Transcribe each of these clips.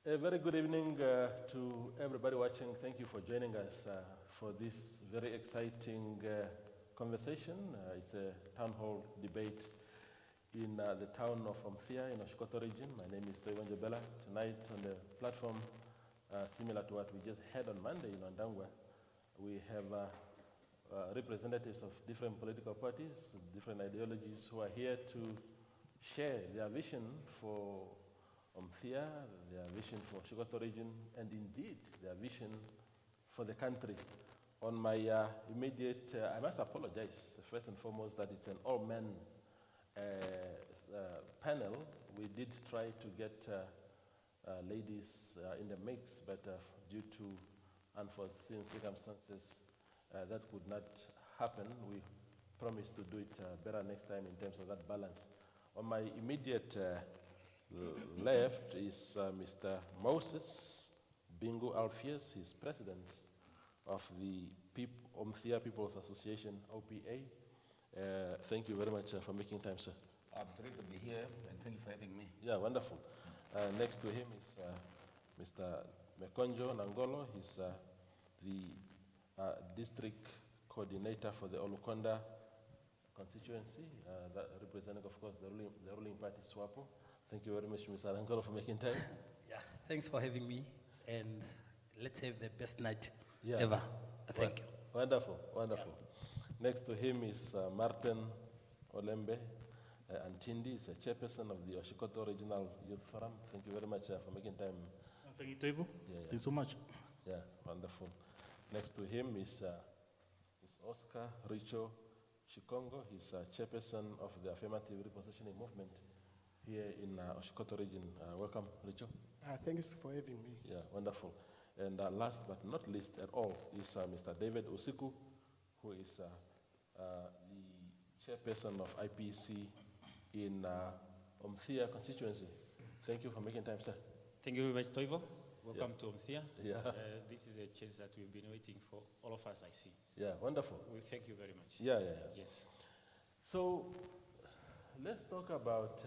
A very good evening to everybody watching. Thank you for joining us for this very exciting conversation. It's a town hall debate in the town of Omuthiya in Oshkoto region. My name is Toiwan Jabela. Tonight on the platform, similar to what we just had on Monday in Ondangwa, we have representatives of different political parties, different ideologies who are here to share their vision for Omuthiya, their vision for Oshkoto region, and indeed their vision for the country. On my immediate, I must apologize first and foremost that it's an all-men panel. We did try to get ladies in the mix, but due to unforeseen circumstances, that could not happen. We promise to do it better next time in terms of that balance. On my immediate left is Mr. Moses Bingu Alpheus. He's president of the Omuthiya People's Association, OPA. Thank you very much for making time, sir. I'm thrilled to be here, and thank you for having me. Yeah, wonderful. Next to him is Mr. Mekonjo Nangolo. He's the district coordinator for the Olukonda constituency, that representing, of course, the ruling party, Swapo. Thank you very much, Mr. Nangolo, for making time. Yeah, thanks for having me, and let's have the best night ever. Thank you. Wonderful, wonderful. Yeah. Next to him is Martin Olembe Antindi, is a chairperson of the Oshkoto Regional Youth Forum. Thank you very much for making time. Thank you, Toivo. Thank you so much. Yeah, wonderful. Next to him is Oscar Richo Shikongo. He's chairperson of the Affirmative Repositioning Movement here in Oshkoto region. Welcome, Richo. Thanks for having me. Yeah, wonderful. And last but not least at all is Mr. David Usiku, who is the chairperson of IPC in Omuthiya constituency. Thank you for making time, sir. Thank you very much, Toivo. Welcome to Omuthiya. Yeah. This is a chance that we've been waiting for, all of us, I see. Yeah, wonderful. We thank you very much. Yeah. Yes. So let's talk about,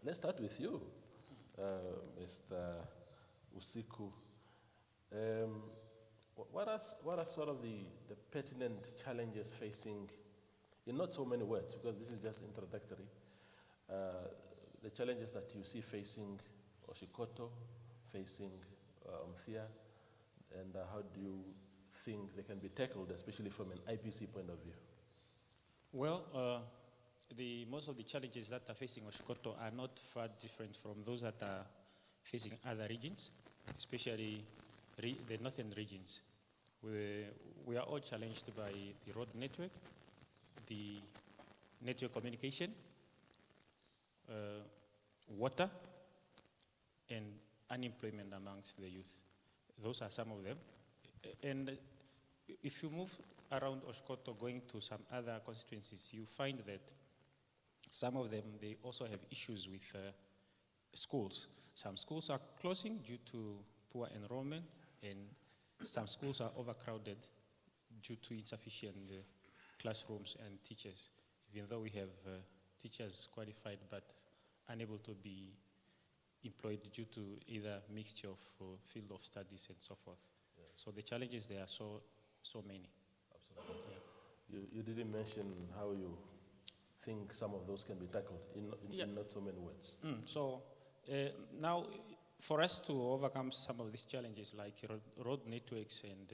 let's start with you, Mr. Usiku. What are sort of the pertinent challenges facing, in not so many words, because this is just introductory, the challenges that you see facing Oshkoto, facing Omuthiya, and how do you think they can be tackled, especially from an IPC point of view? Well, most of the challenges that are facing Oshkoto are not far different from those that are facing other regions, especially the northern regions. We are all challenged by the road network, the network communication, water, and unemployment amongst the youth. Those are some of them. And if you move around Oshkoto going to some other constituencies, you find that some of them, they also have issues with schools. Some schools are closing due to poor enrollment, and some schools are overcrowded due to insufficient classrooms and teachers, even though we have teachers qualified but unable to be employed due to either mixture of field of studies and so forth. Yeah. So the challenges there are so many. Absolutely. Yeah. You didn't mention how you think some of those can be tackled in not so many words. So now, for us to overcome some of these challenges like road networks and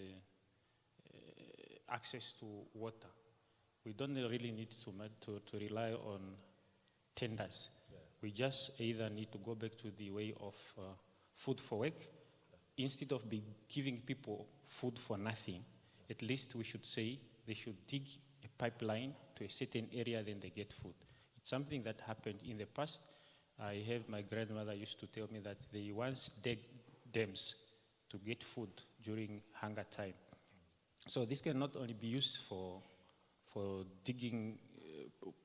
access to water, we don't really need to rely on tenders. Yeah. We just either need to go back to the way of food for work. Instead of giving people food for nothing, at least we should say they should dig a pipeline to a certain area, then they get food. It's something that happened in the past. I have my grandmother used to tell me that they once dug dams to get food during hunger time. So this can not only be used for digging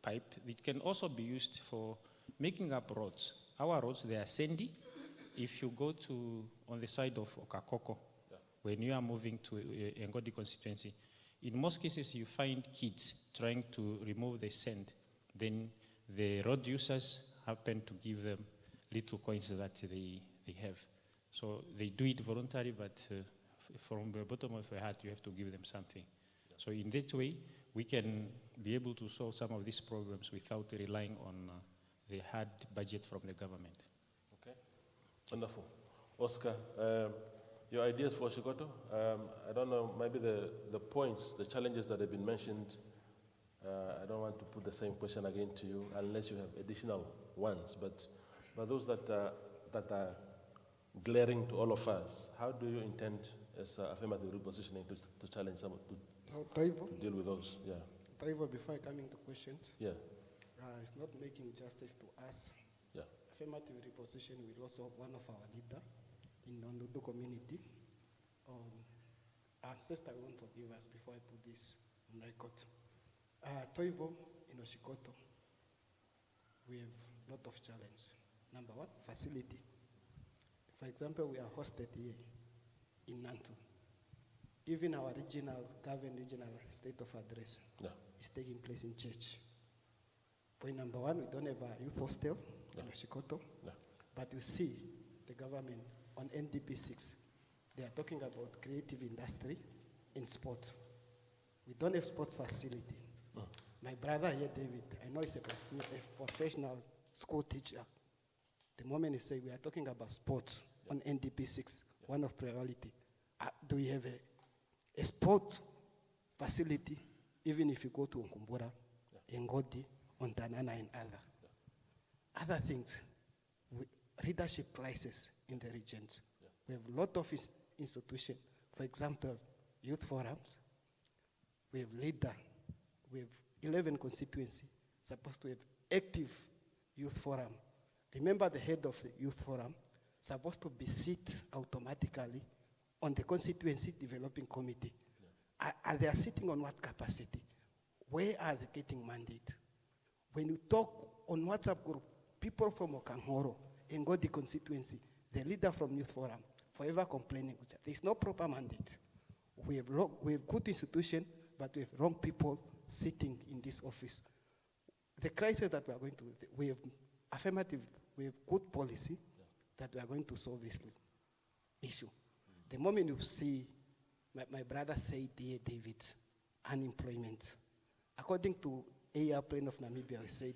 pipe, it can also be used for making up roads. Our roads, they are sandy. If you go on the side of Okakoko, when you are moving to Ngodi constituency, in most cases you find kids trying to remove the sand. Then the road users happen to give them little coins that they they have. So they do it voluntarily, but from the bottom of your heart, you have to give them something. So in that way, we can be able to solve some of these problems without relying on the hard budget from the government. Okay, wonderful. Oscar, your ideas for Shikoto? I don't know, maybe the points, the challenges that have been mentioned, I don't want to put the same question again to you unless you have additional ones, but those that are glaring to all of us, how do you intend as affirmative repositioning to challenge some, to deal with those? Yeah. Taivo, before I come into questions, Yeah. it's not making justice to us. Yeah. Affirmative repositioning will also one of our leader in the Ndodo community. Our ancestor won't forgive us before I put this on record. Toivo in Oshikoto, we have a lot of challenge. Number one, facility. For example, we are hosted here in Nantu. Even our regional state of address is taking place in church. Point number one, we don't have a youth hostel in Oshikoto, but you see the government on NDP 6, they are talking about creative industry in sport. We don't have sports facility. My brother here, David, I know he's a professional school teacher. The moment he say we are talking about sports on NDP 6, one of priority. Do we have a sport facility, even if you go to Nkumbura, Ngodi, Ontanana, and other things? Leadership crisis in the regions. We have a lot of institutions. For example, youth forums. We have leader. We have 11 constituencies supposed to have active youth forum. Remember, the head of the youth forum supposed to be sit automatically on the constituency developing committee. Are they sitting on what capacity? Where are they getting mandate? When you talk on WhatsApp group, people from Okanghoro, Ngodi constituency, the leader from youth forum, forever complaining. There's no proper mandate. We have good institution, but we have wrong people sitting in this office. The crisis that we are going to, we have affirmative, we have good policy that we are going to solve this issue. The moment you see, my brother said here, David, unemployment. According to AR Plan of Namibia, we said,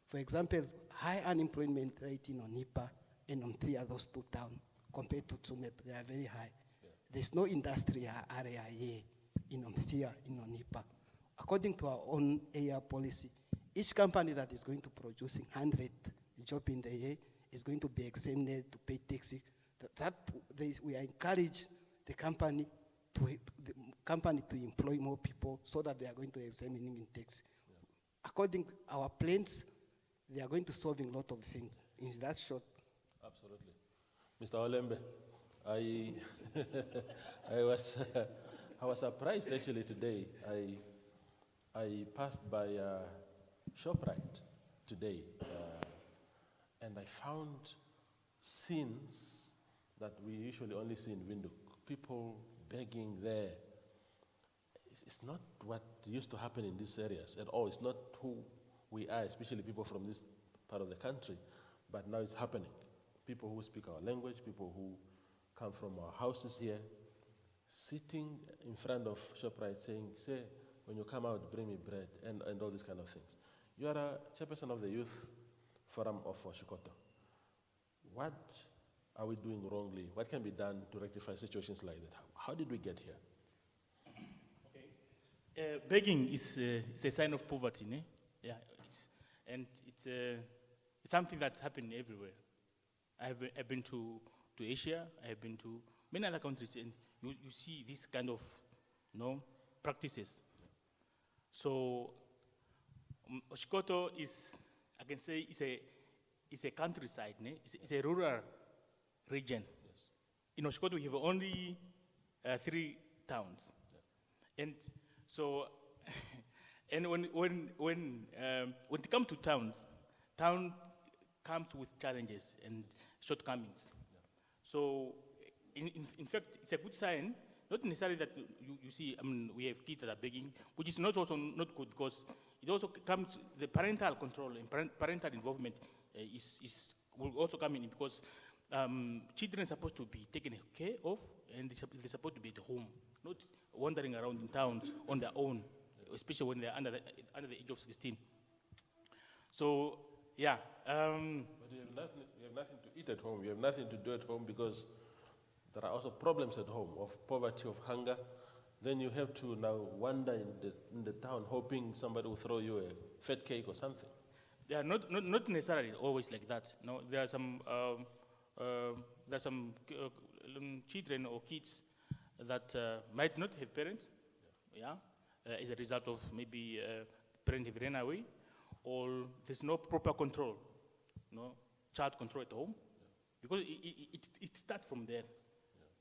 for example, high unemployment rate in Onipa and Omuthiya, those two towns, compared to Tsumeb, they are very high. There's no industrial area here in Omuthiya, in Onipa. According to our own AR policy, each company that is going to produce 100 jobs in the year is going to be exempted to pay taxes. We encourage the company to employ more people so that they are going to examine in tax. According to our plans, they are going to solve a lot of things in that short. Absolutely. Mr. Olembe, I was surprised actually today. I passed by ShopRite today, and I found scenes that we usually only see in Windhoek. People begging there. It's not what used to happen in these areas at all. It's not who we are, especially people from this part of the country, but now it's happening. People who speak our language, people who come from our houses here, sitting in front of ShopRite saying, say, when you come out, bring me bread, and all these kind of things. You are a chairperson of the Youth Forum of Oshikoto. What are we doing wrongly? What can be done to rectify situations like that? How did we get here? Okay. Begging is a sign of poverty, ne? Yeah, it's something that's happening everywhere. I've been to Asia. I have been to many other countries, and you see this kind of practices. So Oshikoto is, I can say, it's a countryside, ne? It's a rural region. Yes. In Oshikoto, we have only 3 towns, and so and when it comes to towns, town comes with challenges and shortcomings. Yeah. So in fact, it's a good sign. Not necessarily that you see, we have kids that are begging, which is also not good, because it also comes, the parental control and parental involvement will also come in, because children are supposed to be taken care of, and they're supposed to be at home, not wandering around in towns on their own, especially when they're under the age of 16. So, yeah. But you have nothing to eat at home. You have nothing to do at home because there are also problems at home of poverty, of hunger. Then you have to now wander in the town hoping somebody will throw you a fat cake or something. They are not necessarily always like that. No, there are some children or kids that might not have parents, as a result of maybe parents have ran away, or there's no proper control, no child control at home, because it starts from there.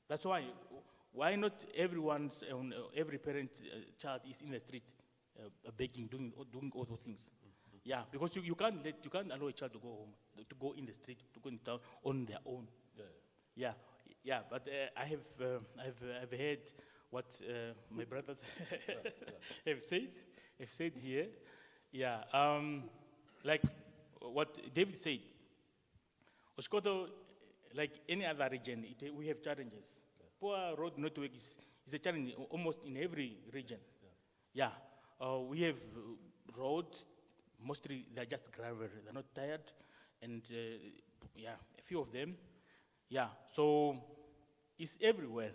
That's why not every parent child is in the street begging, doing all those things. Yeah, because you can't allow a child to go home, to go in the street, to go in town on their own. Yeah. But I have heard what my brothers have said here. Yeah, like what David said. Oshkoto, like any other region, we have challenges. Poor road network is a challenge almost in every region. Yeah, we have roads. Mostly they're just gravel, they're not tired, and a few of them. Yeah, so it's everywhere,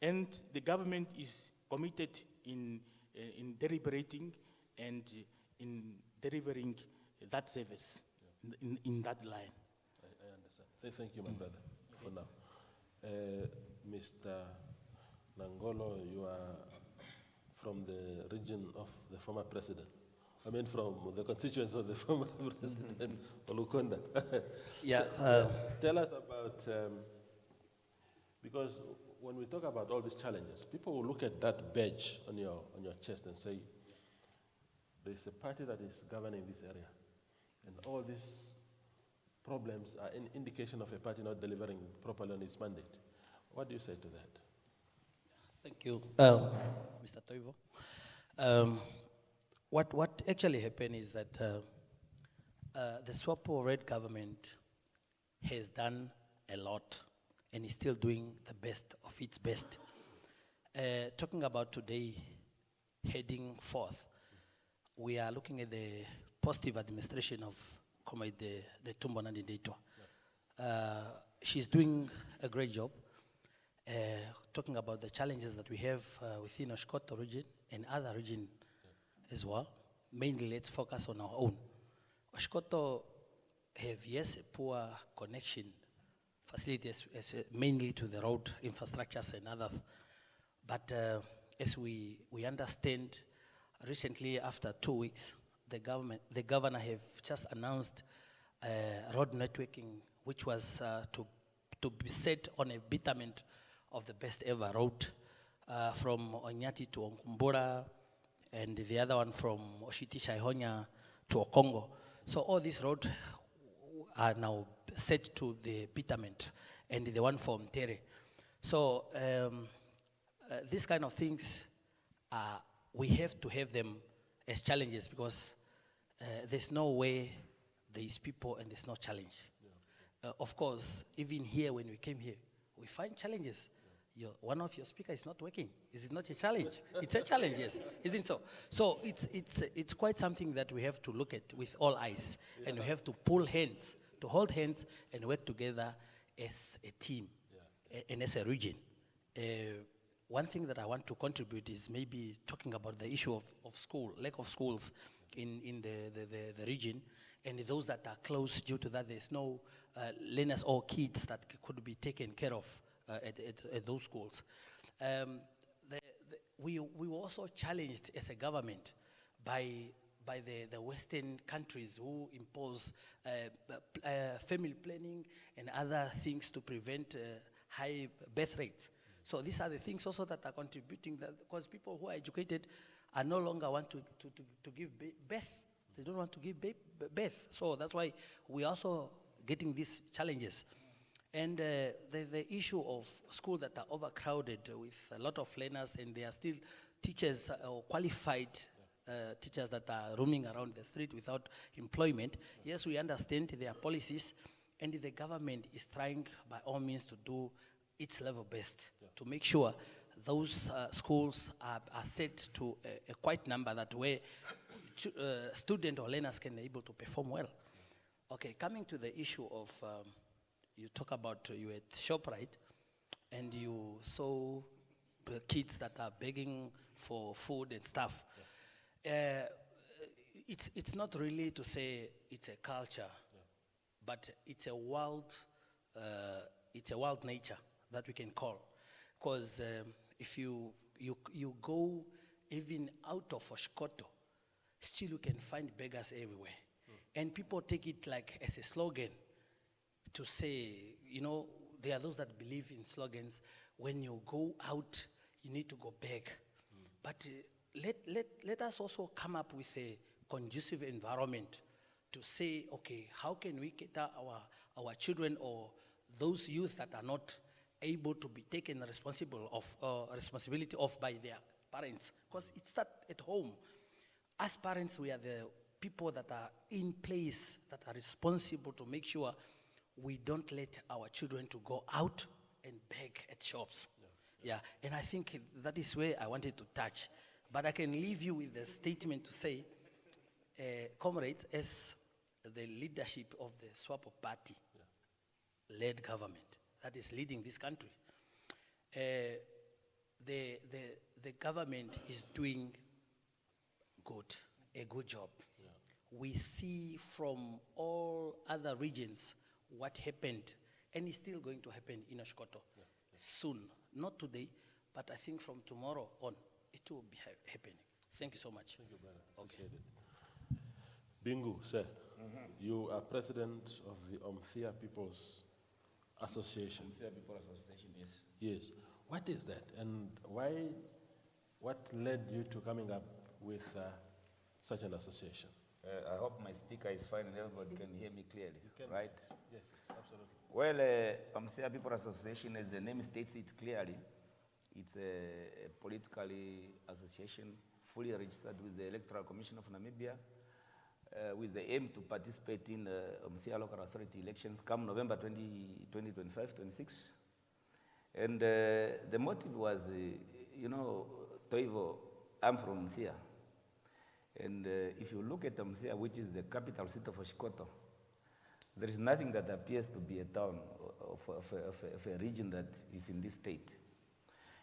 and the government is committed in deliberating and in delivering that service in that line. I understand. Thank you, my brother, for now. Mr. Nangolo, you are from the region of the former president. I mean, from the constituents of the former president, Olukonda. Yeah. Tell us about, because when we talk about all these challenges, people will look at that badge on your chest and say, there's a party that is governing this area. And all these problems are an indication of a party not delivering properly on its mandate. What do you say to that? Thank you, Mr. Toivo. What actually happened is that the Swapo Red government has done a lot and is still doing the best of its best. Talking about today, heading forth, we are looking at the positive administration of Comrade the Tumbo Nandi Daitwa. She's doing a great job. Talking about the challenges that we have within Oshkoto region and other regions as well. Mainly, let's focus on our own. Oshkoto have, yes, a poor connection facilities, mainly to the road infrastructures and others. But as we understand, recently, after 2 weeks, the governor have just announced road networking, which was to be set on a betterment of the best ever road from Onyati to Onkumbura, and the other one from Oshitisha Ihonya to Okongo. So all these roads are now set to the betterment, and the one from Tere. So these kind of things, we have to have them as challenges, because there's no way there's people and there's no challenge. Of course, even here when we came here, we find challenges. One of your speakers is not working. Is it not a challenge? It's a challenge, yes. Isn't so? So it's quite something that we have to look at with all eyes, and we have to pull hands, to hold hands and work together as a team and as a region. One thing that I want to contribute is maybe talking about the issue of school, lack of schools in the region, and those that are close. Due to that, there's no learners or kids that could be taken care of at those schools. We were also challenged as a government by the Western countries who impose family planning and other things to prevent high birth rates. So these are the things also that are contributing, because people who are educated are no longer want to give birth. They don't want to give birth. So that's why we also getting these challenges. And the issue of schools that are overcrowded with a lot of learners, and there are still teachers or qualified teachers that are roaming around the street without employment. Yes, we understand there are policies, And the government is trying by all means to do its level best to make sure those schools are set to a quite number that where students or learners can be able to perform well. Okay, coming to the issue of, you talk about you at ShopRite and you saw the kids that are begging for food and stuff. It's not really to say it's a culture, but it's a wild nature that we can call. Because if you go even out of Oshkoto, still you can find beggars everywhere. And people take it like as a slogan to say, you know, there are those that believe in slogans. When you go out, you need to go beg. But let us also come up with a conducive environment to say, okay, how can we cater our children or those youth that are not able to be taken responsibility of by their parents? Because it starts at home. As parents, we are the people that are in place, that are responsible to make sure we don't let our children to go out and beg at shops. Yeah, and I think that is where I wanted to touch. But I can leave you with a statement to say, comrades, as the leadership of the Swapo party-led government that is leading this country, the government is doing a good job. We see from all other regions what happened, and is still going to happen in Oshkoto soon. Not today, but I think from tomorrow on, it will be happening. Thank you so much. Thank you, brother. Appreciate it. Bingu, sir, you are president of the Omuthiya People's Association. Omuthiya People's Association, yes. Yes. What is that, and what led you to coming up with such an association? I hope my speaker is fine and everybody can hear me clearly, right? Yes, absolutely. Well, Omuthiya People's Association, as the name states it clearly, it's a politically association fully registered with the Electoral Commission of Namibia, with the aim to participate in Omuthiya local authority elections come November 2025-26. And the motive was, Toivo, I'm from Omuthiya. And if you look at Omuthiya, which is the capital city of Oshkoto, there is nothing that appears to be a town of a region that is in this state.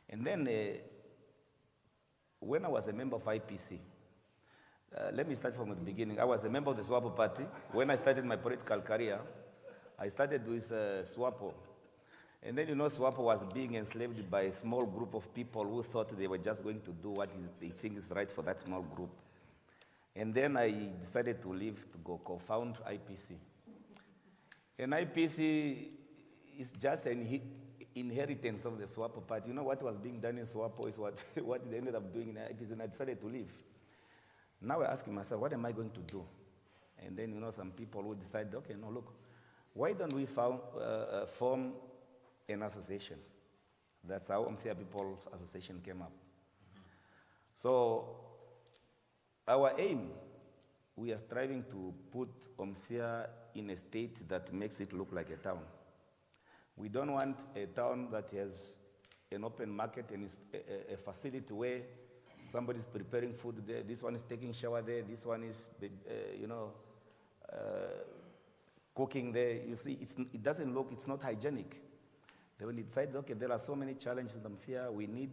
And then, when I was a member of IPC, let me start from the beginning. I was a member of the Swapo party. When I started my political career, I started with Swapo. And then, Swapo was being enslaved by a small group of people who thought they were just going to do what they think is right for that small group. And then I decided to leave to go co-found IPC. And IPC is just an inheritance of the Swapo party. What was being done in Swapo is what they ended up doing in IPC, and I decided to leave. Now I asked myself, what am I going to do? And then, some people would decide, okay, no, look, why don't we form an association? That's how Omuthiya People's Association came up. So, our aim, we are striving to put Omuthiya in a state that makes it look like a town. We don't want a town that has an open market and is a facility where somebody's preparing food there, this one is taking shower there, this one is, cooking there. You see, it doesn't look, it's not hygienic. Then when we decide, okay, there are so many challenges in Omuthiya, we need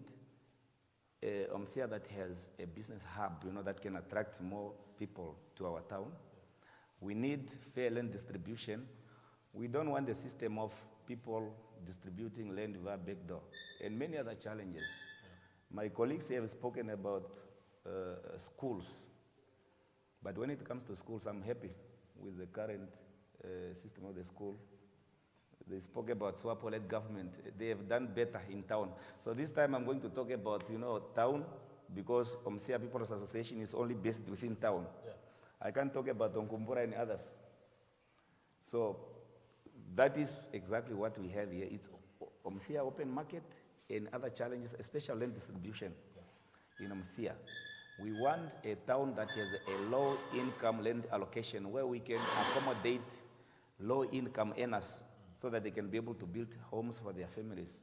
Omuthiya that has a business hub, that can attract more people to our town. We need fair land distribution. We don't want the system of people distributing land via backdoor, and many other challenges. My colleagues have spoken about schools, but when it comes to schools, I'm happy with the current system of the school. They spoke about Swapo-led government. They have done better in town. So this time I'm going to talk about, town, because Omuthiya People's Association is only based within town. Yeah. I can't talk about Onkumbura and others. So that is exactly what we have here. It's Omuthiya open market and other challenges, especially land distribution in Omuthiya. We want a town that has a low income land allocation where we can accommodate low-income earners so that they can be able to build homes for their families.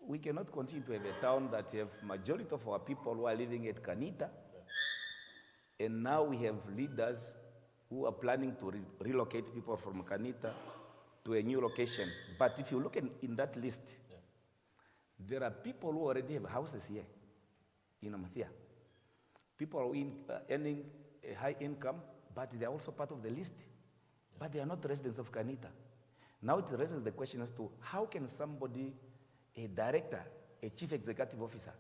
We cannot continue to have a town that have majority of our people who are living at Kanita, and now we have leaders who are planning to relocate people from Kanita to a new location. But if you look in that list, there are people who already have houses here in Omuthiya. People are earning a high income, but they are also part of the list. But they are not residents of Kanita. Now it raises the question as to how can somebody, a director, a chief executive officer,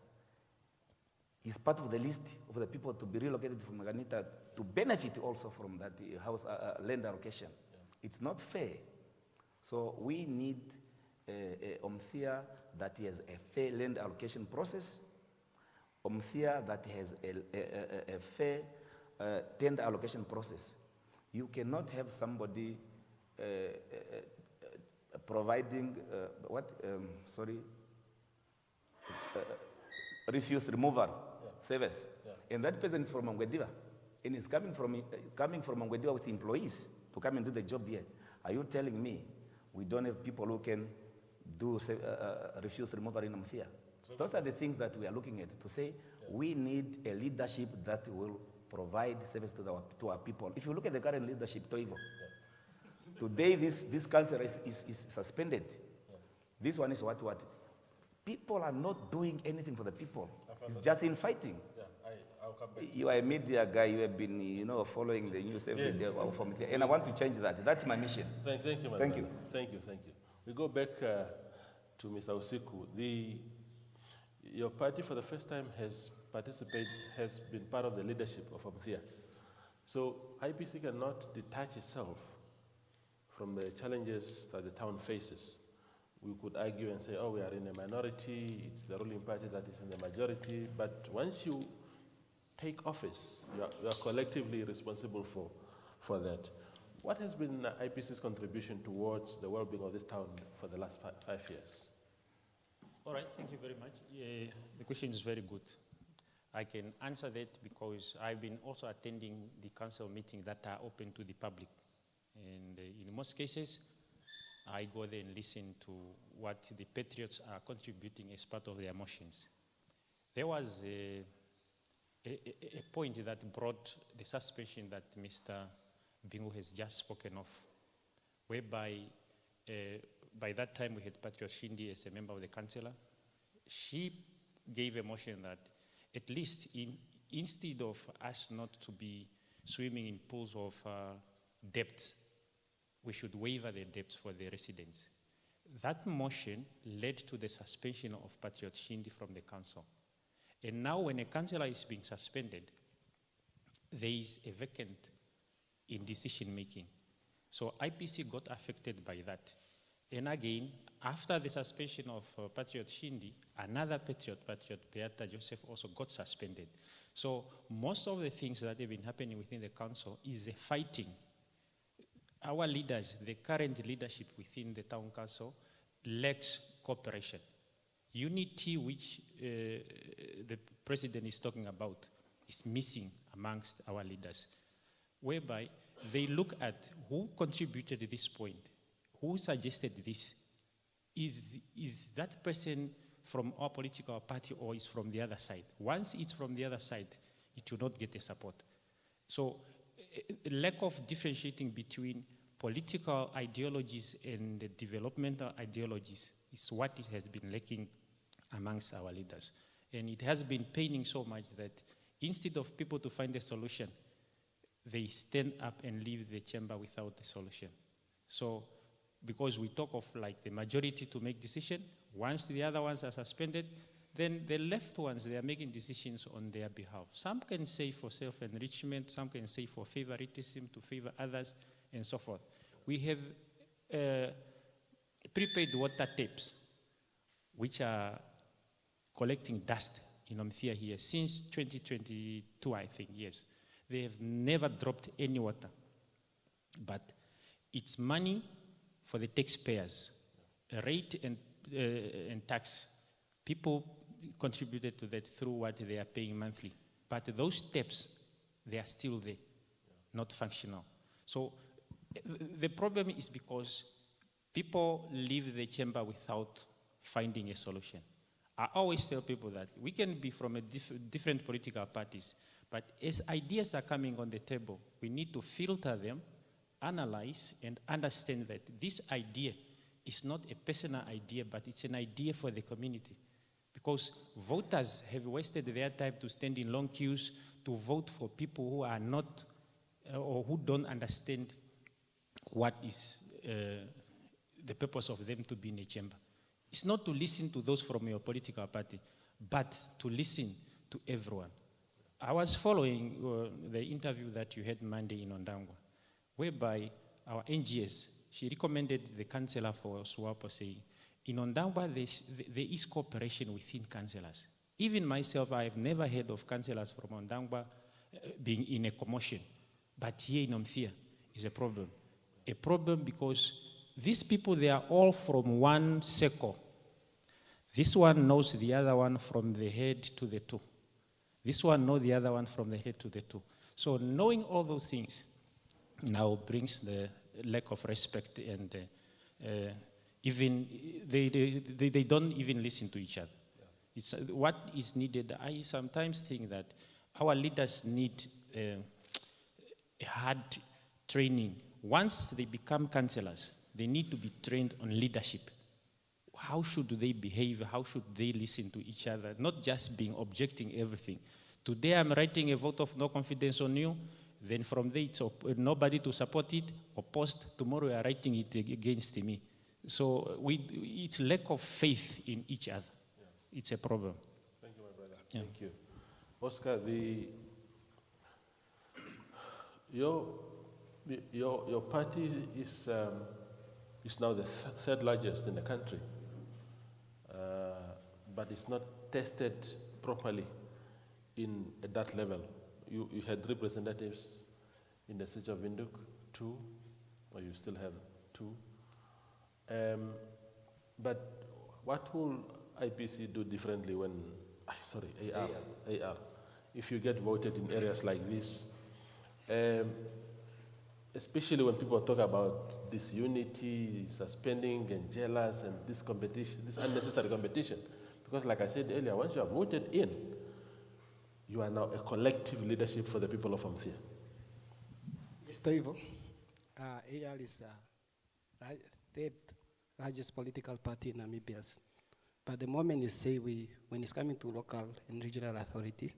is part of the list of the people to be relocated from Kanita to benefit also from that house land allocation. It's not fair. So we need Omuthiya that has a fair land allocation process, Omuthiya that has a fair tender allocation process. You cannot have somebody providing refuse removal service, and that person is from Mangwediva, and is coming from Mangwediva with employees to come and do the job here. Are you telling me we don't have people who can do refuse removal in Omuthiya? Those are the things that we are looking at to say we need a leadership that will provide service to our people. If you look at the current leadership, Toivo, today this council is suspended. This one is what? People are not doing anything for the people. It's just in fighting. I'll come back. You are a media guy. You have been, following the news every day from it, and I want to change that. That's my mission. Thank you, Madam. Thank you. Thank you. We go back to Mr. Usiku. Your party, for the first time, has been part of the leadership of Omuthiya. So IPC cannot detach itself from the challenges that the town faces. We could argue and say, we are in a minority, it's the ruling party that is in the majority, but once you take office, you are collectively responsible for that. What has been IPC's contribution towards the well-being of this town for the last 5 years? All right, thank you very much. The question is very good. I can answer that because I've been also attending the council meetings that are open to the public. And in most cases, I go there and listen to what the patriots are contributing as part of their motions. There was a point that brought the suspension that Mr. Bingu has just spoken of, whereby by that time we had Patriot Shindi as a member of the councillor. She gave a motion that at least instead of us not to be swimming in pools of debt, we should waiver the debts for the residents. That motion led to the suspension of Patriot Shindi from the council. And now when a councillor is being suspended, there is a vacant in decision making. So IPC got affected by that. And again, after the suspension of Patriot Shindi, another Patriot, Beata Joseph, also got suspended. So most of the things that have been happening within the council is a fighting. Our leaders, the current leadership within the town council, lacks cooperation. Unity, which the president is talking about, is missing amongst our leaders, whereby they look at who contributed this point, who suggested this. Is that person from our political party or is from the other side? Once it's from the other side, it will not get the support. So lack of differentiating between political ideologies and the developmental ideologies is what it has been lacking amongst our leaders. And it has been paining so much that instead of people to find a solution, they stand up and leave the chamber without a solution. So, because we talk of like the majority to make decision, once the other ones are suspended, then the left ones, they are making decisions on their behalf. Some can say for self-enrichment, some can say for favoritism, to favor others, and so forth. We have prepaid water tapes, which are collecting dust in Omuthiya here since 2022, I think, yes. They have never dropped any water. But it's money for the taxpayers, rate and tax. People contributed to that through what they are paying monthly. But those taps, they are still there, not functional. So The problem is because people leave the chamber without finding a solution. I always tell people that we can be from a different political parties, but as ideas are coming on the table, we need to filter them, analyze, and understand that this idea is not a personal idea, but it's an idea for the community. Because voters have wasted their time to stand in long queues to vote for people who are not, or who don't understand what is the purpose of them to be in a chamber. It's not to listen to those from your political party, but to listen to everyone. I was following the interview that you had Monday in Ondangwa, whereby our NGS, she recommended the councillor for Swapo saying, in Ondangwa, there is cooperation within councillors. Even myself, I have never heard of councillors from Ondangwa being in a commotion. But here in Omuthiya is a problem. A problem because these people, they are all from one circle. This one knows the other one from the head to the toe. This one knows the other one from the head to the toe. So knowing all those things now brings the lack of respect, and even they don't even listen to each other. Yeah. It's what is needed. I sometimes think that our leaders need a hard training. Once they become councillors, they need to be trained on leadership. How should they behave? How should they listen to each other? Not just being objecting everything. Today I'm writing a vote of no confidence on you. Then from there it's nobody to support it, opposed. Tomorrow we are writing it against me. So it's lack of faith in each other. Yeah. It's a problem. Thank you, my brother. Yeah. Thank you. Oscar, your party is now the third largest in the country, but it's not tested properly at that level. You had representatives in the city of Windhoek, 2, or you still have 2. But what will IPC do differently when, AR, if you get voted in areas like this, especially when people talk about this unity, suspending and jealous and this competition, this unnecessary competition. Because like I said earlier, once you are voted in, you are now a collective leadership for the people of Omuthiya. Yes, Toivo. AR is the third largest political party in Namibia. But the moment you say when it's coming to local and regional authorities,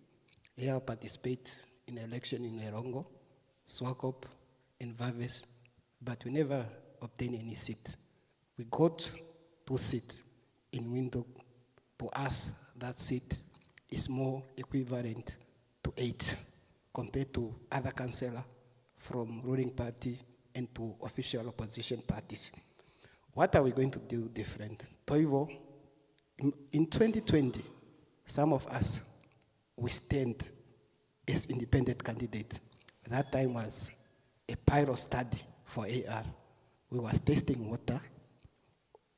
AR participate in election in Erongo, Swapo, and Vaves, but we never obtain any seat. We got 2 seats in Windhoek. To us, that seat is more equivalent to 8 compared to other councillors from ruling party and to official opposition parties. What are we going to do different? Toivo, in 2020, some of us, we stand as independent candidates. That time was a pilot study for AR. We was testing water.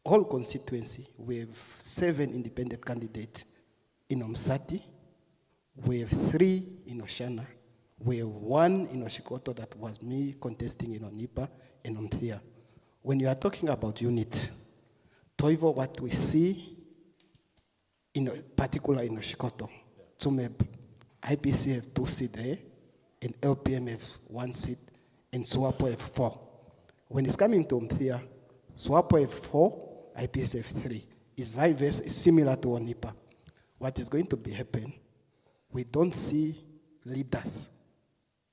Whole constituency, we have 7 independent candidates in Omsati, we have 3 in Oshana, we have 1 in Oshikoto that was me contesting in Onipa and Omuthiya. When you are talking about unit, Toivo, what we see, in particular in Oshikoto, Tsumeb, IPC have 2 seats there, and LPM have 1 seat, and Swapo have 4. When it's coming to Omuthiya, Swapo have 4, IPC have 3. It's vice versa, it's similar to Onipa. What is going to be happen, we don't see leaders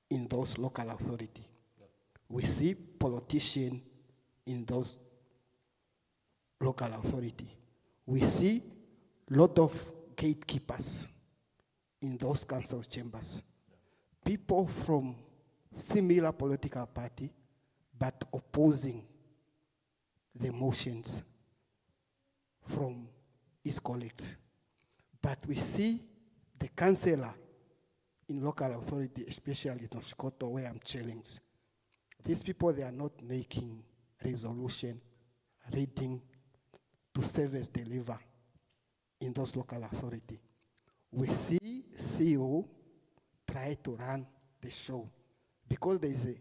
in those local authorities. We see politicians in those local authorities. We see a lot of gatekeepers in those council chambers. People from similar political party, but opposing the motions from his colleagues. But we see the councillor in local authority, especially in Oshikoto, where I'm challenged. These people, they are not making resolution, reading to service deliver in those local authority. We see CEO try to run the show because there is a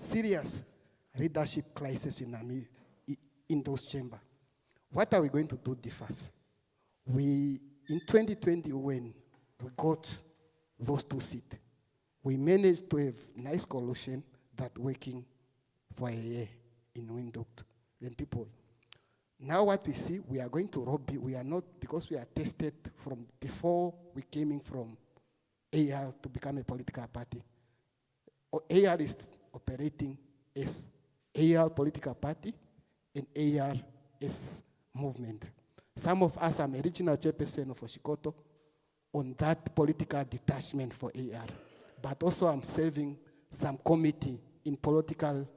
serious leadership crisis in those chambers. What are we going to do first? In 2020, when we got those 2 seats, we managed to have nice coalition that working for a year in Windhoek. Then people. Now what we see, we are going to Robbie. We are not, because we are tested from before we came in from AR to become a political party. AR is operating as AR political party and AR as movement. Some of us, I'm a regional chairperson of Oshikoto on that political detachment for AR. But also I'm serving some committee in political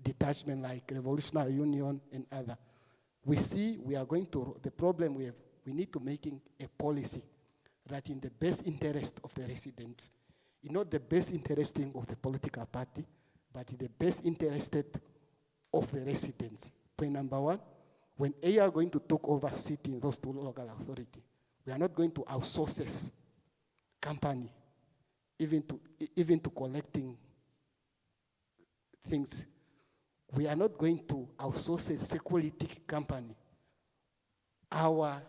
detachment like Revolutionary Union and other. We see we are going to, the problem we have, we need to making a policy that in the best interest of the residents, not the best interest of the political party, but in the best interest of the residents. Point number 1, when AR are going to take over city in those 2 local authorities, we are not going to outsource this company even to collecting things. We are not going to outsource a security company. Our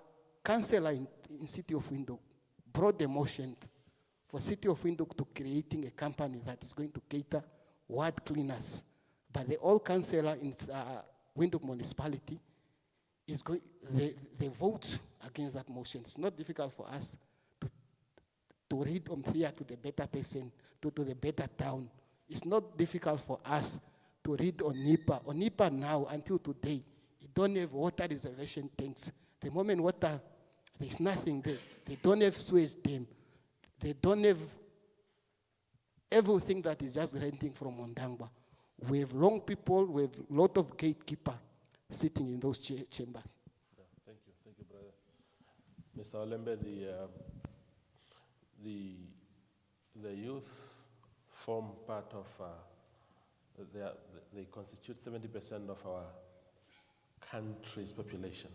councillor in City of Windhoek brought the motion for City of Windhoek to creating a company that is going to cater ward cleaners. But the old councillor in Windhoek municipality is going, they vote against that motion. It's not difficult for us to read Omuthiya to the better person, to the better town. It's not difficult for us to read Onipa. Onipa now, until today, you don't have water reservation tanks. The moment water, there's nothing there. They don't have sewage dam. They don't have everything that is just renting from Ondangwa. We have long people, we have a lot of gatekeeper sitting in those chambers. Yeah, thank you, brother. Mr. Olembe, the youth form part of, they constitute 70% of our country's population.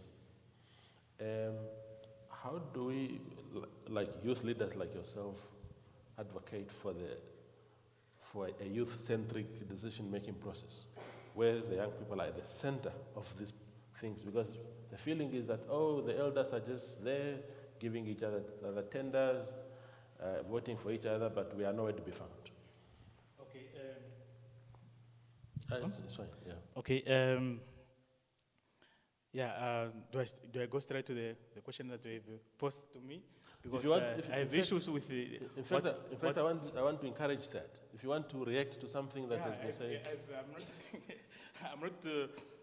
How do we, like youth leaders like yourself, advocate for a youth-centric decision-making process where the young people are at the center of these things? Because the feeling is that, oh, the elders are just there giving each other the tenders, voting for each other, but we are nowhere to be found. Okay. It's fine, yeah. Okay. Do I go straight to the question that you have posed to me? Because I have issues with the... In fact, I want to encourage that. If you want to react to something that has been said...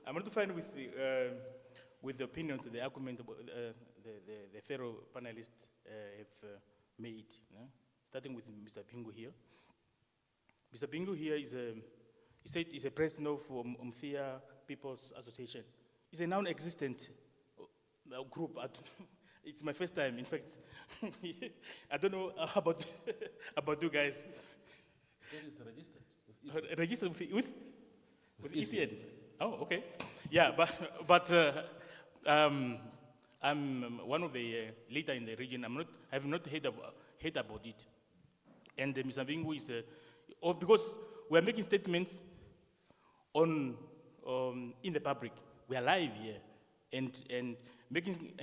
I'm not fine with the opinions, the argument the fellow panelists have made. Starting with Mr. Bingu here. Mr. Bingu here he said he's a president of Omuthiya People's Association. It's a non-existent group. It's my first time, in fact. I don't know about you guys. So it's registered? Registered with ECN? Oh, okay. Yeah, but I'm one of the leader in the region. I have not heard about it. And Mr. Bingu is, because we are making statements in the public. We are live here, and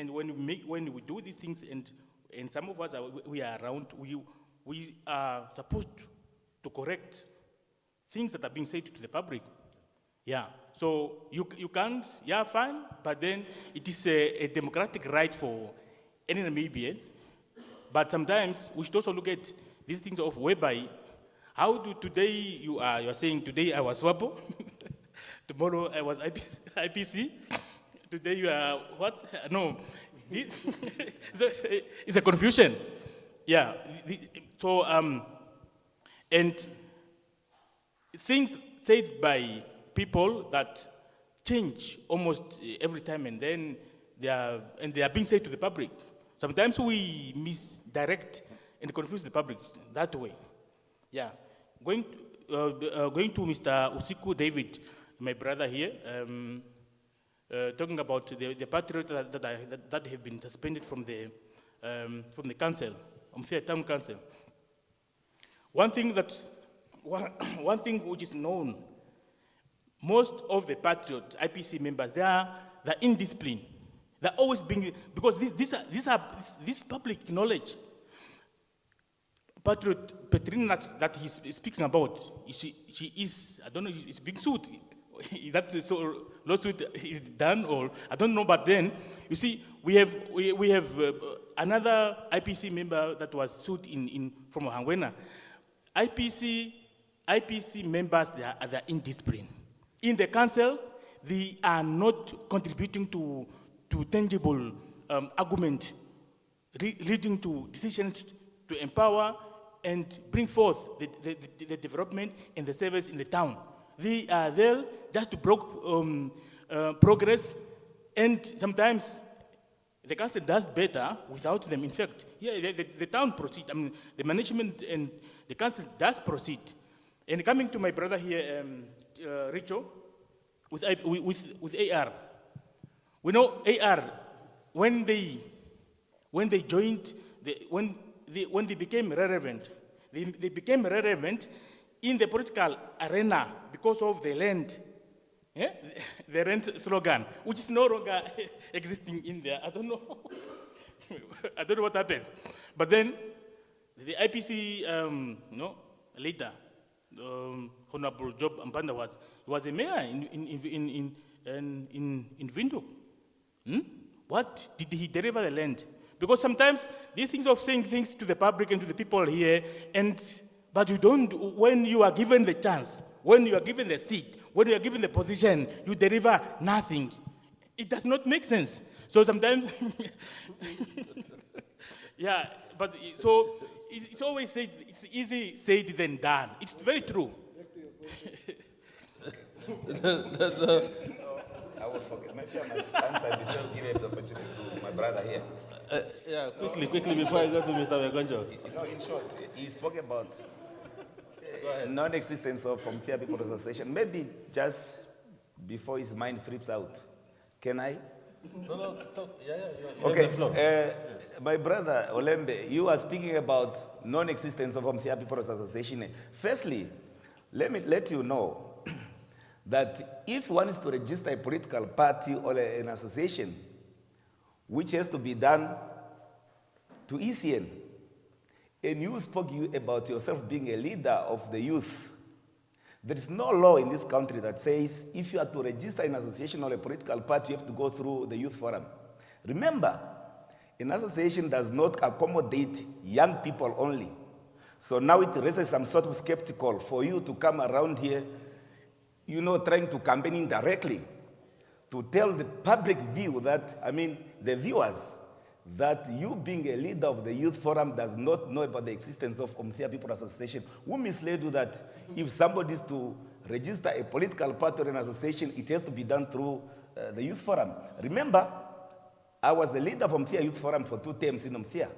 when we do these things, and some of us we are around, we are supposed to correct things that are being said to the public. Yeah. So you can't, yeah, fine, but then it is a democratic right for any Namibian. But sometimes we should also look at these things of whereby, how do today you are saying today I was Swapo, tomorrow I was IPC, today you are what? No, it's a confusion. Yeah. So and things said by people that change almost every time, and then they are being said to the public. Sometimes we misdirect and confuse the public that way. Yeah. Going to Mr. Usiku David, my brother here, talking about the patriots that have been suspended from the council, Omuthiya Town Council. One thing which is known most of the Patriot IPC members, they're indisciplined. They're always being, because this public knowledge. Patriot Petrina that he's speaking about, she is, I don't know, is being sued. That so lawsuit is done, or I don't know. But then you see, we have another IPC member that was sued from Hangwena. IPC members, they are indisciplined. In the council, they are not contributing to tangible argument leading to decisions to empower and bring forth the development and the service in the town. They are there just to progress, and sometimes the council does better without them. In fact, yeah, the town proceed. I mean, the management and the council does proceed. And coming to my brother here, Richo, with AR, we know AR when they joined when they became relevant, they became relevant in the political arena because of the land, the rent slogan, which is no longer existing in there. I don't know. I don't know what happened. But then the IPC leader, Honorable Job Mpanda, was a mayor in Windhoek. What did he deliver the land? Because sometimes these things of saying things to the public and to the people here, but you don't, when you are given the chance, when you are given the seat, when you are given the position, you deliver nothing. It does not make sense. So sometimes, yeah, but so it's always said, it's easy said than done. It's very true. I will forget. Maybe I must answer before giving the opportunity to my brother here. Yeah, quickly before I go to Mr. Wekonjo. In short, he spoke about non-existence of Omuthiya People's Association. Maybe just before his mind flips out. Can I? No, talk. Yeah, you okay. have the floor. My brother Olembe, you are speaking about non-existence of Omuthiya People's Association. Firstly, let me let you know that if one is to register a political party or an association, which has to be done to ECN, and you spoke about yourself being a leader of the youth, there is no law in this country that says if you are to register an association or a political party, you have to go through the youth forum. Remember, an association does not accommodate young people only. So now it raises some sort of skeptical for you to come around here, trying to campaign indirectly to tell the public view that, the viewers, that you being a leader of the youth forum does not know about the existence of Omuthiya People's Association. Who misled you that if somebody is to register a political party or an association, it has to be done through the youth forum? Remember, I was the leader of Omuthiya Youth Forum for 2 terms in Omuthiya.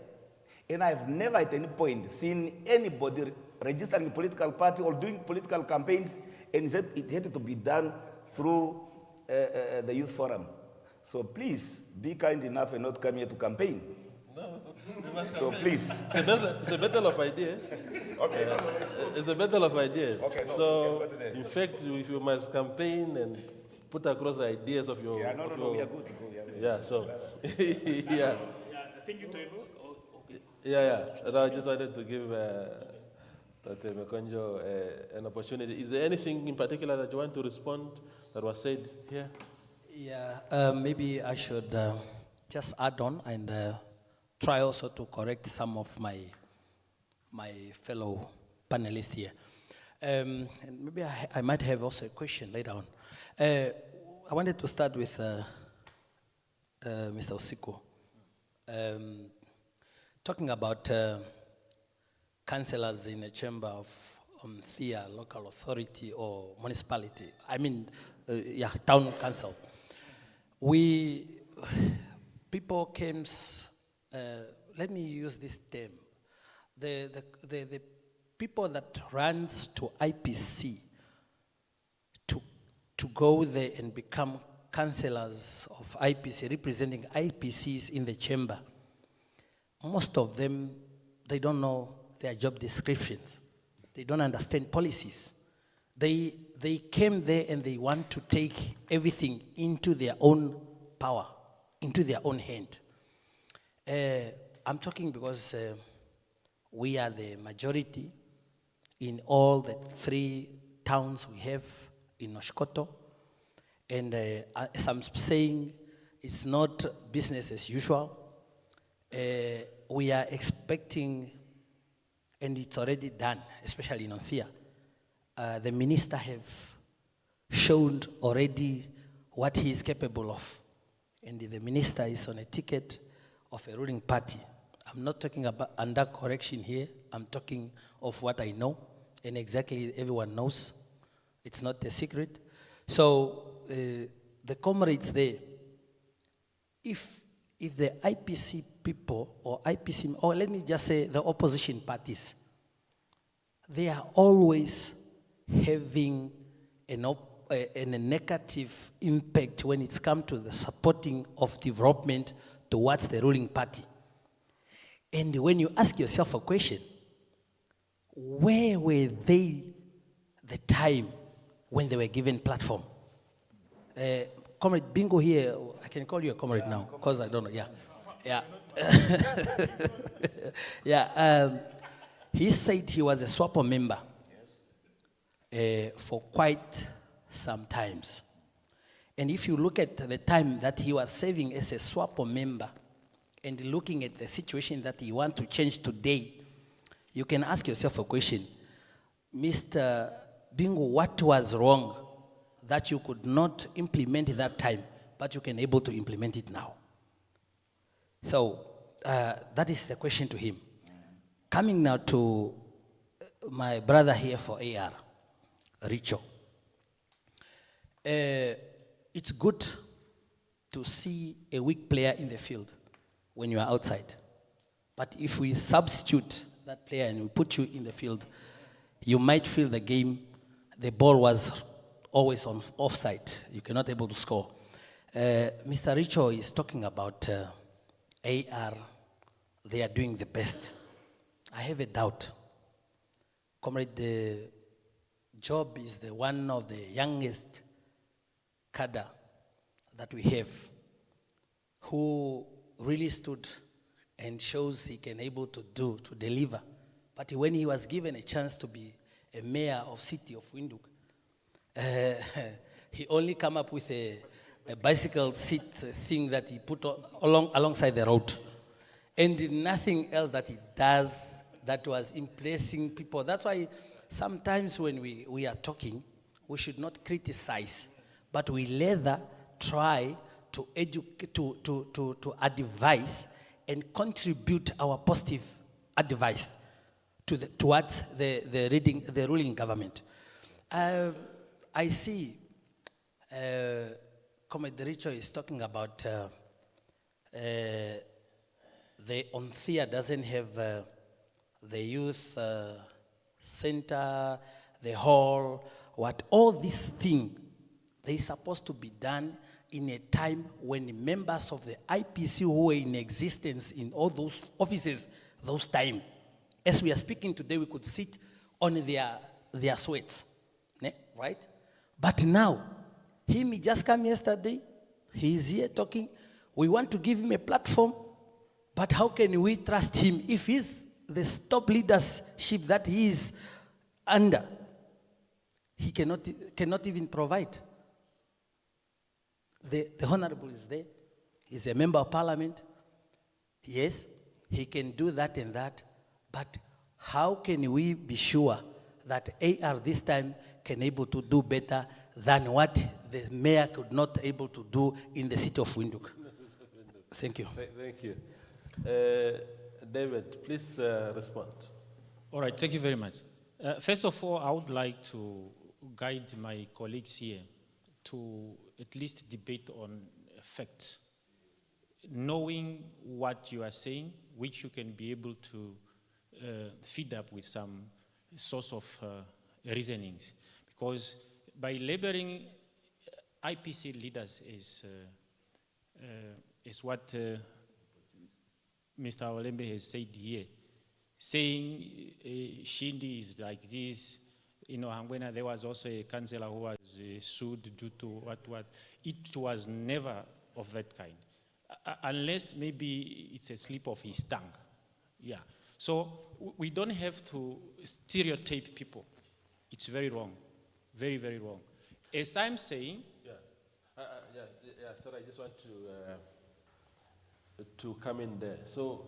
And I've never at any point seen anybody registering a political party or doing political campaigns and said it had to be done through the youth forum. So please, be kind enough and not come here to campaign. No, you must so campaign. please. It's a battle of ideas. Okay. It's a battle of ideas. Okay, no, so, in fact, if you must campaign and put across the ideas of your... Yeah, no, we are good to go. Yeah, so... yeah. Thank you, Toivo. Yeah. And I just wanted to give Dr. Mekonjo an opportunity. Is there anything in particular that you want to respond that was said here? Yeah, maybe I should just add on and try also to correct some of my fellow panelists here. And maybe I might have also a question later on. I wanted to start with Mr. Osiko. Talking about councillors in a chamber of Omuthiya, local authority or municipality, town council. People came, let me use this term, the people that runs to IPC to go there and become councillors of IPC, representing IPCs in the chamber, most of them, they don't know their job descriptions. They don't understand policies. They they came there and they want to take everything into their own power, into their own hand. I'm talking because we are the majority in all the 3 towns we have in Oshkoto. And as I'm saying, it's not business as usual. We are expecting, and it's already done, especially in Omuthiya. The minister have shown already what he is capable of. And the minister is on a ticket of a ruling party. I'm not talking about under correction here. I'm talking of what I know, and exactly everyone knows. It's not a secret. So the comrades there, if the IPC people or IPC, or let me just say the opposition parties, they are always having a negative impact when it's come to the supporting of development towards the ruling party. And when you ask yourself a question, where were they the time when they were given platform? Comrade Bingo here, I can call you a comrade now, because I don't know, yeah. He said he was a Swapo member for quite some times. And if you look at the time that he was serving as a Swapo member and looking at the situation that he wants to change today, you can ask yourself a question. Mr. Bingo, what was wrong that you could not implement that time, but you can able to implement it now? So that is the question to him. Coming now to my brother here for AR, Richo. It's good to see a weak player in the field when you are outside. But if we substitute that player and we put you in the field, you might feel the game, the ball was always on offside. You cannot able to score. Mr. Richo is talking about AR. They are doing the best. I have a doubt. Comrade Job is the one of the youngest cadre that we have who really stood and shows he can able to deliver. But when he was given a chance to be a mayor of city of Windhoek, he only come up with a bicycle seat thing that he put alongside the road. And nothing else that he does that was impressing people. That's why sometimes when we are talking, we should not criticize, but we rather try to educate, to advise and contribute our positive advice towards the ruling government. I see Comrade Richo is talking about the Omuthiya doesn't have the youth center, the hall, all these things, they supposed to be done in a time when members of the IPC who were in existence in all those offices, those time, as we are speaking today, we could sit on their sweats, right? But now, he just came yesterday, he is here talking, we want to give him a platform, but how can we trust him if he's the top leadership that he is under? He cannot even provide. The Honorable is there. He's a member of parliament. Yes, he can do that and that. But how can we be sure that AR this time can able to do better than what the mayor could not able to do in the city of Windhoek? Thank you. Thank you. David, please respond. All right, thank you very much. First of all, I would like to guide my colleagues here to at least debate on facts. Knowing what you are saying, which you can be able to feed up with some source of reasonings. Because by labeling IPC leaders is what Mr. Olembe has said here, saying Shindi is like this, You know, when there was also a councillor who was sued due to what. It was never of that kind. Unless maybe it's a slip of his tongue. Yeah. So we don't have to stereotype people. It's very wrong. Very, very wrong. As I'm saying... Sorry, I just want to come in there. So,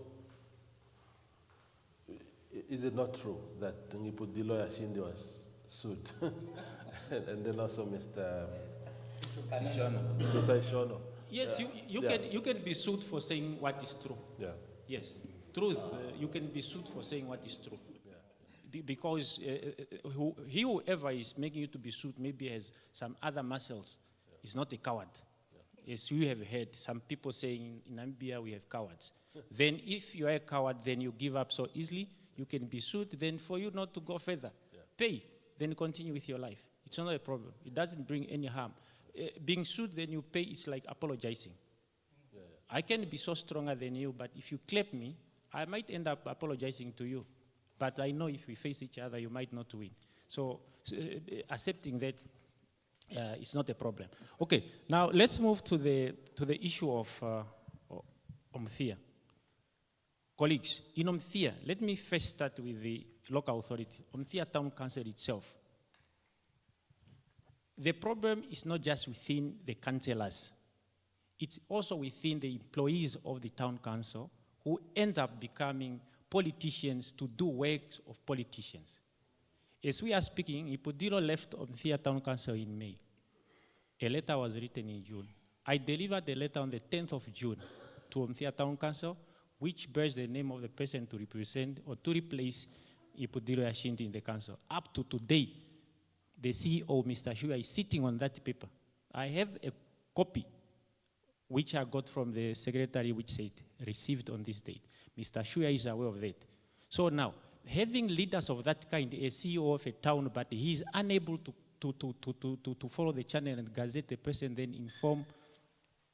is it not true that Ngipudilo Yashindi was sued? and then also Mr. Ishono. Yes, you can be sued for saying what is true. Yeah. Yes, truth. You can be sued for saying what is true. Yeah. Because whoever is making you to be sued maybe has some other muscles. Yeah. Is not a coward. Yeah. As you have heard, some people saying in Namibia we have cowards. Then if you are a coward, then you give up so easily, you can be sued. Then for you not to go further, pay, then continue with your life. It's not a problem. It doesn't bring any harm. Being sued, then you pay, it's like apologizing. I can be so stronger than you, but if you clap me, I might end up apologizing to you. But I know if we face each other, you might not win. So accepting that is not a problem. Okay, now let's move to the issue of Omuthiya. Colleagues, in Omuthiya, let me first start with the local authority, Omuthiya Town Council itself. The problem is not just within the councillors. It's also within the employees of the town council who end up becoming politicians to do works of politicians. As we are speaking, Ipudilo left Omuthiya Town Council in May. A letter was written in June. I delivered the letter on the 10th of June to Omuthiya Town Council, which bears the name of the person to represent or to replace Ipudilo Yashindi in the council. Up to today, the CEO, Mr. Shuya, is sitting on that paper. I have a copy, which I got from the secretary, which said, received on this date. Mr. Shuya is aware of that. So now, having leaders of that kind, a CEO of a town, but he is unable to follow the channel and gazette the person, then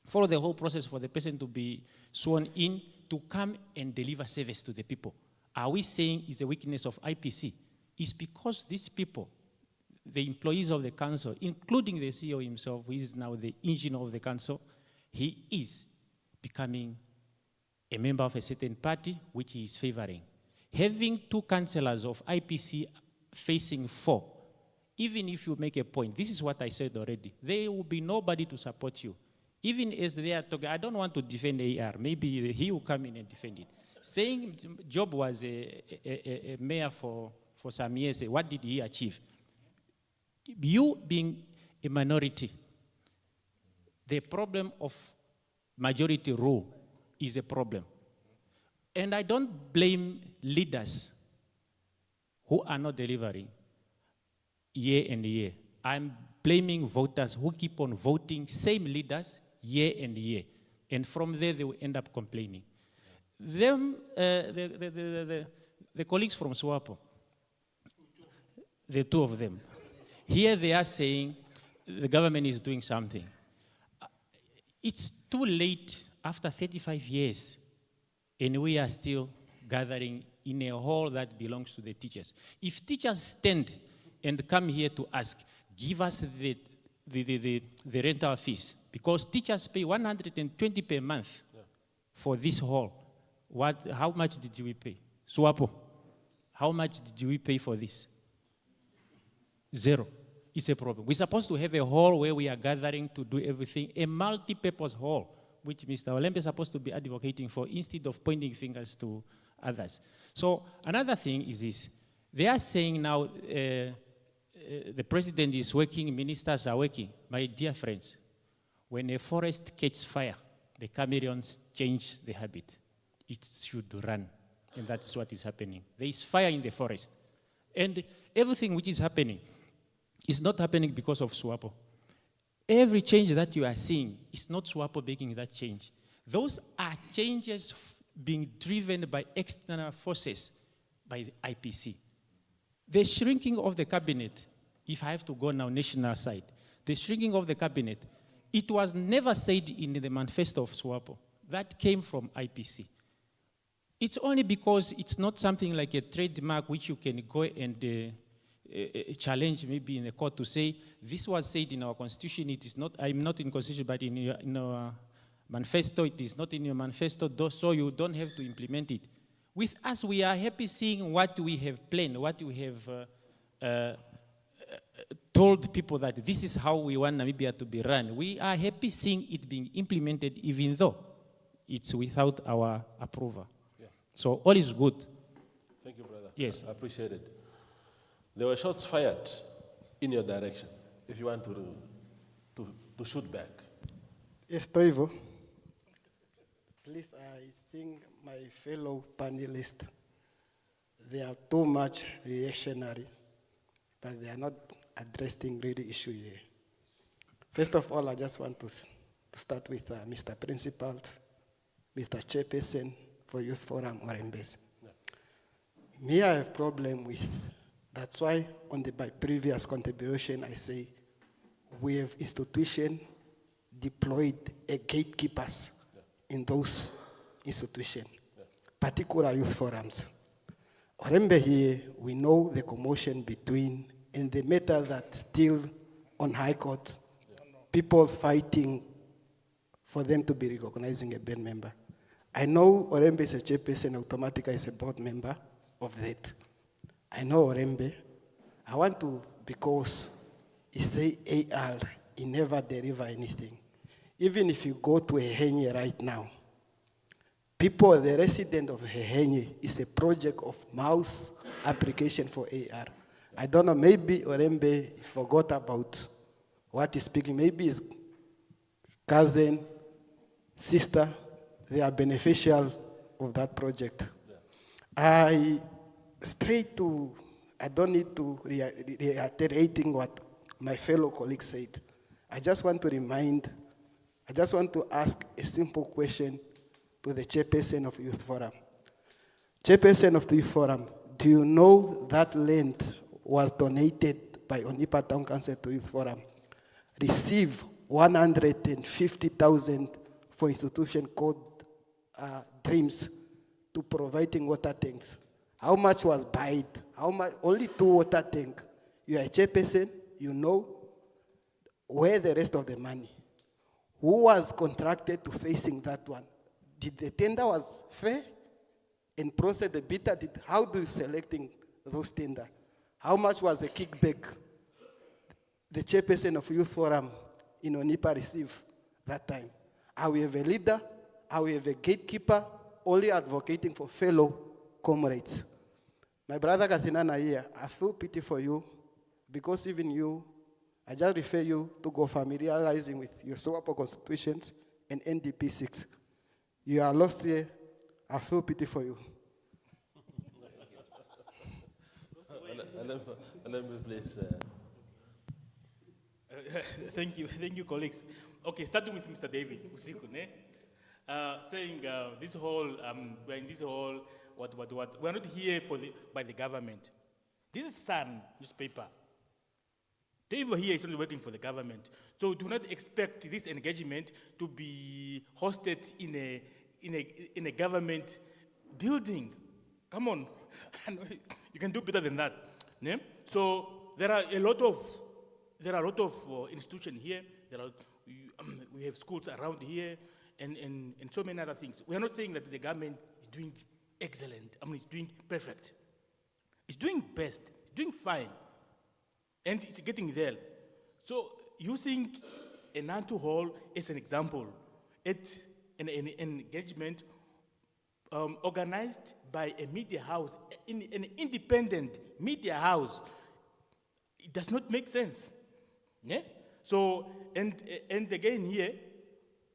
follow the whole process for the person to be sworn in, to come and deliver service to the people. Are we saying is a weakness of IPC? It's because these people, the employees of the council, including the CEO himself, who is now the engineer of the council, he is becoming a member of a certain party which he is favoring. Having two councillors of IPC facing 4, even if you make a point, this is what I said already, there will be nobody to support you. Even as they are talking, I don't want to defend AR, maybe he will come in and defend it. Saying Job was a mayor for some years, what did he achieve? You being a minority, the problem of majority rule is a problem. And I don't blame leaders who are not delivering year and year. I'm blaming voters who keep on voting same leaders year and year. And from there, they will end up complaining. Them, the colleagues from Swapo, the two of them, here they are saying the government is doing something. It's too late after 35 years, and we are still gathering in a hall that belongs to the teachers. If teachers stand and come here to ask, give us the rental fees, because teachers pay 120 per month for this hall. How much did we pay? Swapo, how much did we pay for this? 0. It's a problem. We're supposed to have a hall where we are gathering to do everything, a multi-purpose hall, which Mr. Olembe is supposed to be advocating for instead of pointing fingers to others. So another thing is this. They are saying now the president is working, ministers are working. My dear friends, when a forest catches fire, the chameleons change the habit. It should run, and that's what is happening. There is fire in the forest. And everything which is happening is not happening because of Swapo. Every change that you are seeing is not Swapo making that change. Those are changes being driven by external forces, by the IPC. The shrinking of the cabinet, if I have to go now national side, the shrinking of the cabinet, it was never said in the manifesto of Swapo. That came from IPC. It's only because it's not something like a trademark which you can go and challenge maybe in the court to say, this was said in our constitution, it is not, I'm not in constitution, but in our manifesto, it is not in your manifesto, so you don't have to implement it. With us, we are happy seeing what we have planned, what we have told people that this is how we want Namibia to be run. We are happy seeing it being implemented, even though it's without our approval. Yeah. So all is good. Thank you, brother. Yes. I appreciate it. There were shots fired in your direction, if you want to shoot back. Yes, Toivo. Please, I think my fellow panelists, they are too much reactionary, but they are not addressing really issue here. First of all, I just want to start with Mr. Principal, Mr. Chairperson for Youth Forum Orembes. Yeah. Me, I have problem with, that's why on my previous contribution, I say we have institution deployed gatekeepers in those institutions, particular youth forums. Orembe here, we know the commotion between, and the matter that still on High Court, people fighting for them to be recognizing a band member. I know Orembe is a chairperson, automatically is a board member of that. I know Orembe. I want to, because he say AR, he never deliver anything. Even if you go to Hehenye right now, people, the resident of Hehenye is a project of mouse application for AR. I don't know, maybe Orembe forgot about what he's speaking. Maybe his cousin, sister, they are beneficial of that project. Yeah. I don't need to reiterating what my fellow colleagues said. I just want to ask a simple question to the chairperson of Youth Forum. Chairperson of the Youth Forum, do you know that land was donated by Onipa Town Council to Youth Forum? Receive 150,000 for institution called Dreams to providing water tanks. How much was bought? How much? Only 2 water tanks. You are a chairperson, you know where the rest of the money. Who was contracted to facing that one? Did the tender was fair? And process the bidder, how do you selecting those tender? How much was the kickback the chairperson of Youth Forum in Onipa received that time? Are we have a leader? Are we have a gatekeeper only advocating for fellow comrades? My brother Kathinana here, I feel pity for you because even you, I just refer you to go familiarizing with your Swapo constitutions and NDP 6. You are lost here. I feel pity for you. Let me please. Thank you, colleagues. Okay, starting with Mr. David Usikune, saying this whole, we're in this whole, we're not here by the government. This is Sun newspaper. David here is only working for the government. So do not expect this engagement to be hosted in a government building. Come on, you can do better than that. Yeah? So there are a lot of institutions here. We have schools around here, and so many other things. We are not saying that the government is doing excellent. I mean, it's doing perfect. It's doing best. It's doing fine, and it's getting there. So using a Nantu Hall as an example, it's an engagement organized by a media house, an independent media house. It does not make sense. Yeah? So, and again here,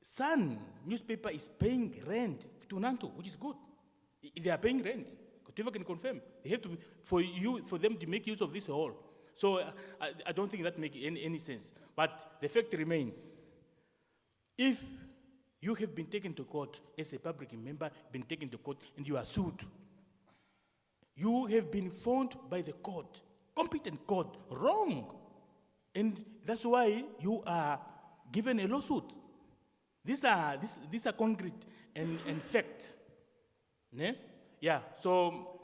Sun newspaper is paying rent to Nantu, which is good. They are paying rent. Whoever can confirm. They have to, for them to make use of this hall. So I don't think that makes any sense. But the fact remains, if you have been taken to court as a public member, been taken to court, and you are sued, you have been found by the court, competent court, wrong. And that's why you are given a lawsuit. These are concrete and fact. Yeah? Yeah, so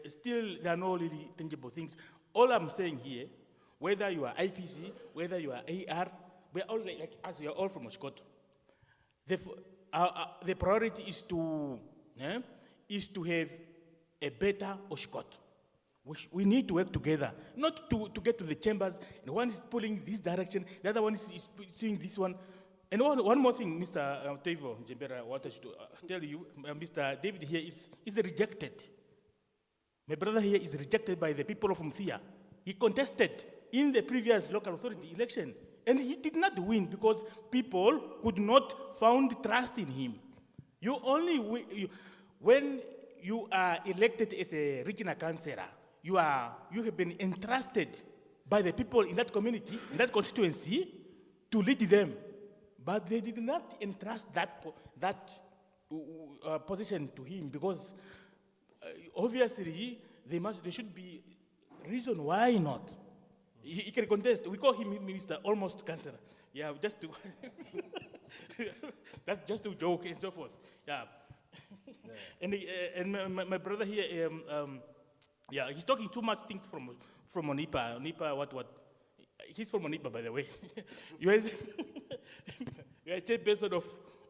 still there are no really tangible things. All I'm saying here, whether you are IPC, whether you are AR, we're all like us, we are all from Oshkoto. The priority is to have a better Oshkoto. We need to work together, not to get to the chambers, and one is pulling this direction, the other one is seeing this one. And one more thing, Mr. Toivo Jembera, I wanted to tell you, Mr. David here is rejected. My brother here is rejected by the people of Omuthiya. He contested in the previous local authority election, and he did not win because people could not found trust in him. You only when you are elected as a regional councillor, you have been entrusted by the people in that community, in that constituency, to lead them. But they did not entrust that position to him because obviously there should be reason why not. He can contest. We call him Mr. Almost Councillor. Yeah, just to that's just to joke and so forth. Yeah. And my brother here, yeah, he's talking too much things from Onipa. Onipa, what? He's from Onipa, by the way. You are a chairperson of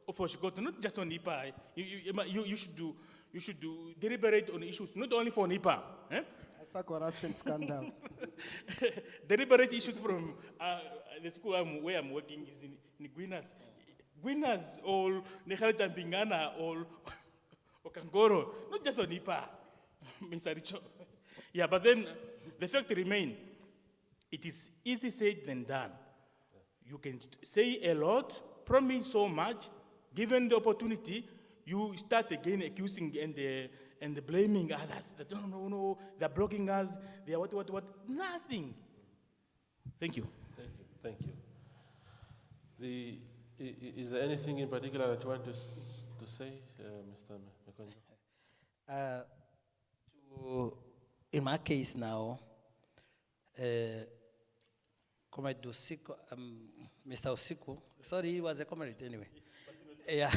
Oshkoto, not just Onipa. You should do deliberate on issues, not only for Onipa. That's a corruption scandal. Deliberate issues from the school where I'm working is in Guinas. Guinas, or Nekhalita Pingana, or Kangoro, not just Onipa, Mr. Richo. Yeah, but then the fact remains, it is easy said than done. You can say a lot, promise so much, given the opportunity, you start again accusing and blaming others. That no, they're blocking us, they're what, nothing. Thank you. Thank you. Is there anything in particular that you want to say, Mr. Mekonyo? In my case now, Comrade Osiko, Mr. Osiko, sorry, he was a comrade anyway. Yeah.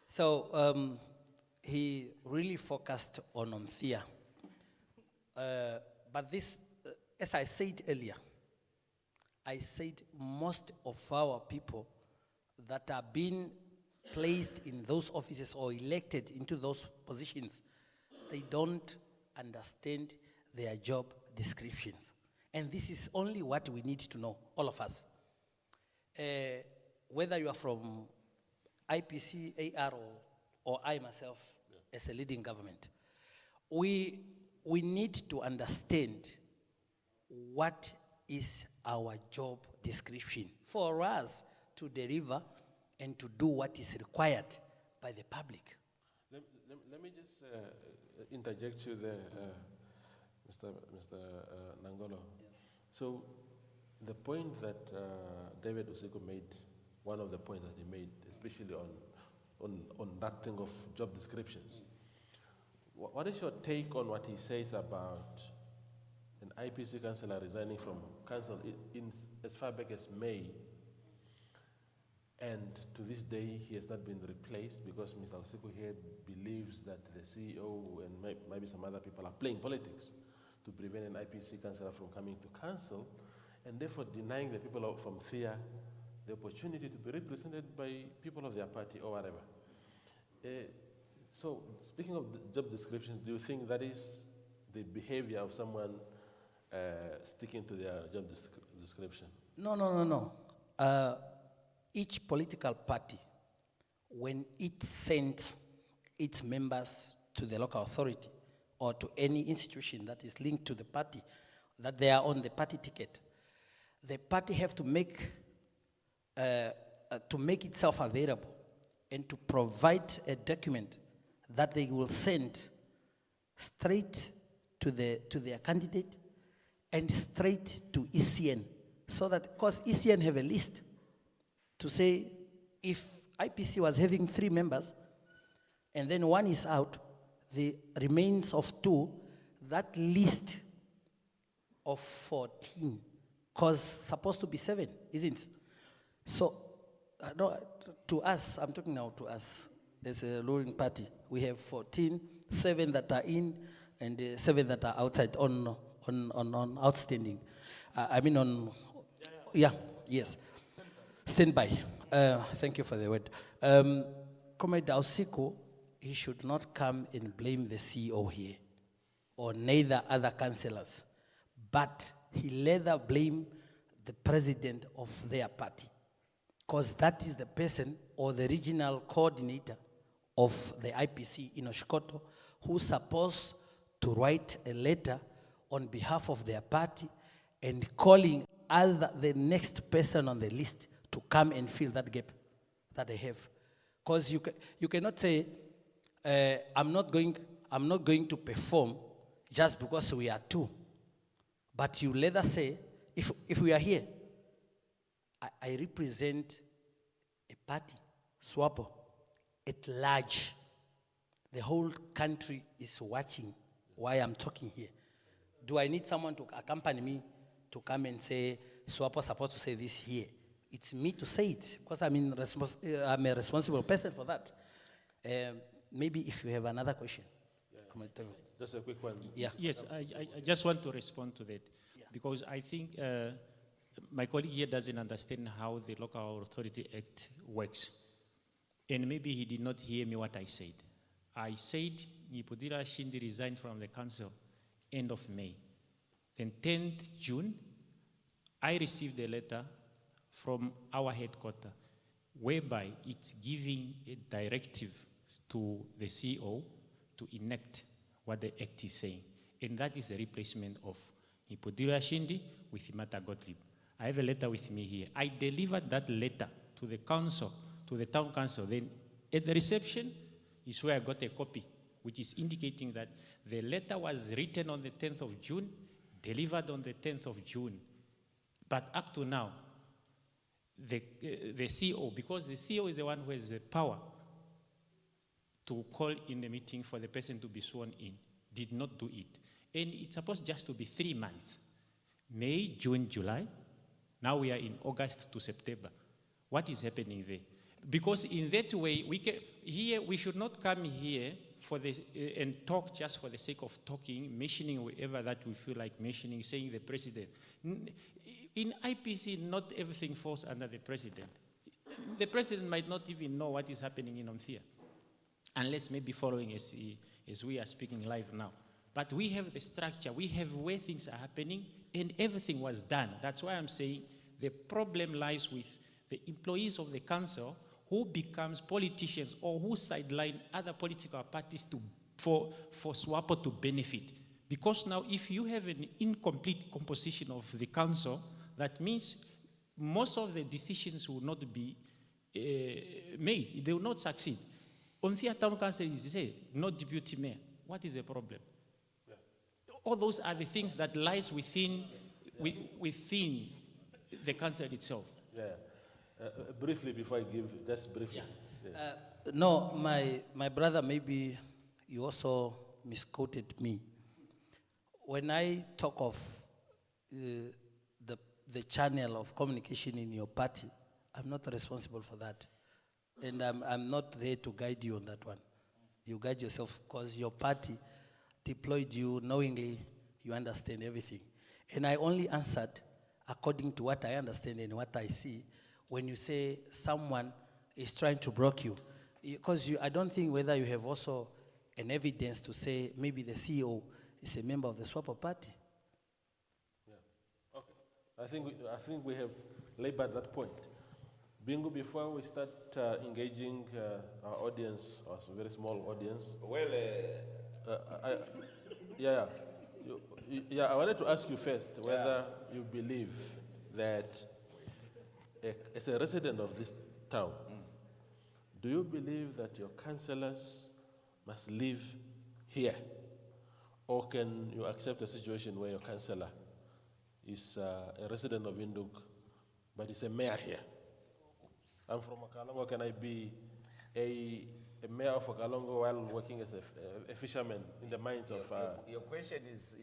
So he really focused on Omuthiya. But this, as I said earlier, I said most of our people that are being placed in those offices or elected into those positions, they don't understand their job descriptions. And this is only what we need to know, all of us. Whether you are from IPC, AR, or I myself, as a leading government, we need to understand what is our job description for us to deliver and to do what is required by the public. Let me just interject you there, Mr. Nangolo. Yes. So the point that David Osiko made, one of the points that he made, especially on that thing of job descriptions. What is your take on what he says about an IPC councillor resigning from council as far back as May, and to this day he has not been replaced because Mr. Osiko here believes that the CEO and maybe some other people are playing politics to prevent an IPC councillor from coming to council, and therefore denying the people from Thea the opportunity to be represented by people of their party or whatever. So, speaking of the job descriptions, do you think that is the behavior of someone sticking to their job description? No. Each political party, when it sends its members to the local authority or to any institution that is linked to the party, that they are on the party ticket, the party have to make itself available and to provide a document that they will send straight to their candidate and straight to ECN, so that, because ECN have a list to say if IPC was having 3 members and then 1 is out, the remains of 2, that list of 14, because supposed to be 7, isn't it? So, no, to us, I'm talking now to us as a ruling party, we have 14, 7 that are in and 7 that are outside on on outstanding. I mean on, yeah, yes. Standby. Thank you for the word. Comrade Ausiko, he should not come and blame the CEO here, or neither other councillors, but he rather blame the president of their party, because that is the person or the regional coordinator of the IPC in Oshikoto who's supposed to write a letter on behalf of their party and calling the next person on the list to come and fill that gap that they have. Because you cannot say, I'm not going to perform just because we are two. But you let us say, if we are here, I represent a party, Swapo, at large. The whole country is watching why I'm talking here. Do I need someone to accompany me to come and say, Swapo is supposed to say this here? It's me to say it, because I'm a responsible person for that. Maybe if you have another question. Yeah. Just a quick one. Yeah. Yes, I just want to respond to that, because I think my colleague here doesn't understand how the Local Authority Act works. And maybe he did not hear me what I said. I said Omuthiya Shindi resigned from the council end of May. Then 10th June, I received a letter from our headquarters whereby it's giving a directive to the CEO to enact what the act is saying. And that is the replacement of Omuthiya Shindi with Imata Gottlieb. I have a letter with me here. I delivered that letter to the council, to the town council. Then at the reception is where I got a copy, which is indicating that the letter was written on the 10th of June, delivered on the 10th of June. But up to now, the CEO, because the CEO is the one who has the power to call in the meeting for the person to be sworn in, did not do it. And it's supposed just to be 3 months. May, June, July. Now we are in August to September. What is happening there? Because in that way, we should not come here for and talk just for the sake of talking, mentioning wherever that we feel like mentioning, saying the president. In IPC, not everything falls under the president. The president might not even know what is happening in Omuthiya, unless maybe following as we are speaking live now. But we have the structure, we have where things are happening, and everything was done. That's why I'm saying the problem lies with the employees of the council who becomes politicians or who sideline other political parties for Swapo to benefit. Because now if you have an incomplete composition of the council, that means most of the decisions will not be made. They will not succeed. Omuthiya Town Council is say, no deputy mayor. What is the problem? Yeah. All those are the things that lies within the council itself. Yeah. Briefly, before I give, just briefly. Yeah. Yes. No, my brother, maybe you also misquoted me. When I talk of the channel of communication in your party, I'm not responsible for that. And I'm not there to guide you on that one. You guide yourself because your party deployed you knowingly, you understand everything. And I only answered according to what I understand and what I see when you say someone is trying to block you. Because I don't think whether you have also an evidence to say maybe the CEO is a member of the Swapo party. Yeah. Okay. I think we have labored that point. Bingu, before we start engaging our audience, our very small audience. Well, I wanted to ask you first whether you believe that as a resident of this town, do you believe that your councillors must live here? Or can you accept a situation where your councillor is a resident of Windhoek, but is a mayor here? I'm from Okalongo. Can I be a mayor of Okalongo while working as a fisherman in the mines of... Your question is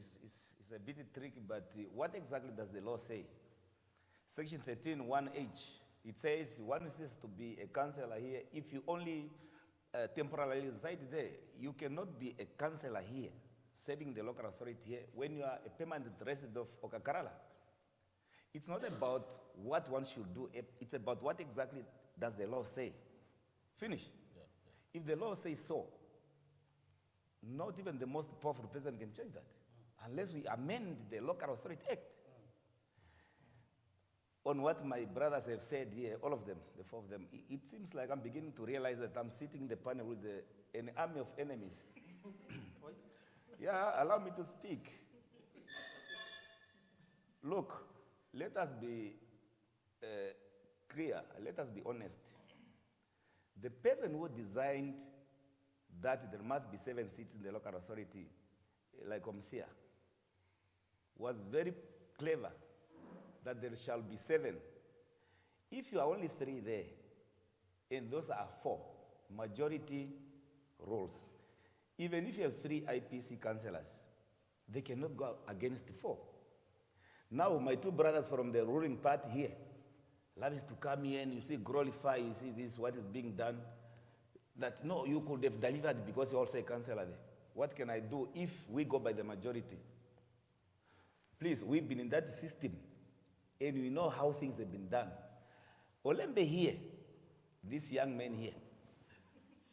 a bit tricky, but what exactly does the law say? Section 13(1)H, it says one ceases to be a councillor here if you only temporarily reside there. You cannot be a councillor here serving the local authority here when you are a permanent resident of Okakarala. It's not about what one should do, it's about what exactly does the law say. Finish. Yeah, yeah. If the law says so, not even the most powerful person can change that, unless we amend the Local Authority Act. On what my brothers have said here, all of them, the four of them, it seems like I'm beginning to realize that I'm sitting in the panel with an army of enemies. Yeah, allow me to speak. Look, let us be clear, let us be honest. The person who designed that there must be 7 seats in the local authority, like Omuthiya, was very clever that there shall be 7. If you are only 3 there, and those are 4, majority rules. Even if you have 3 IPC councillors, they cannot go against 4. Now, my 2 brothers from the ruling party here, love is to come here and you see, glorify, you see this, what is being done. That, no, you could have delivered because you're also a councillor there. What can I do if we go by the majority? Please, we've been in that system, and we know how things have been done. Olembe here, this young man here,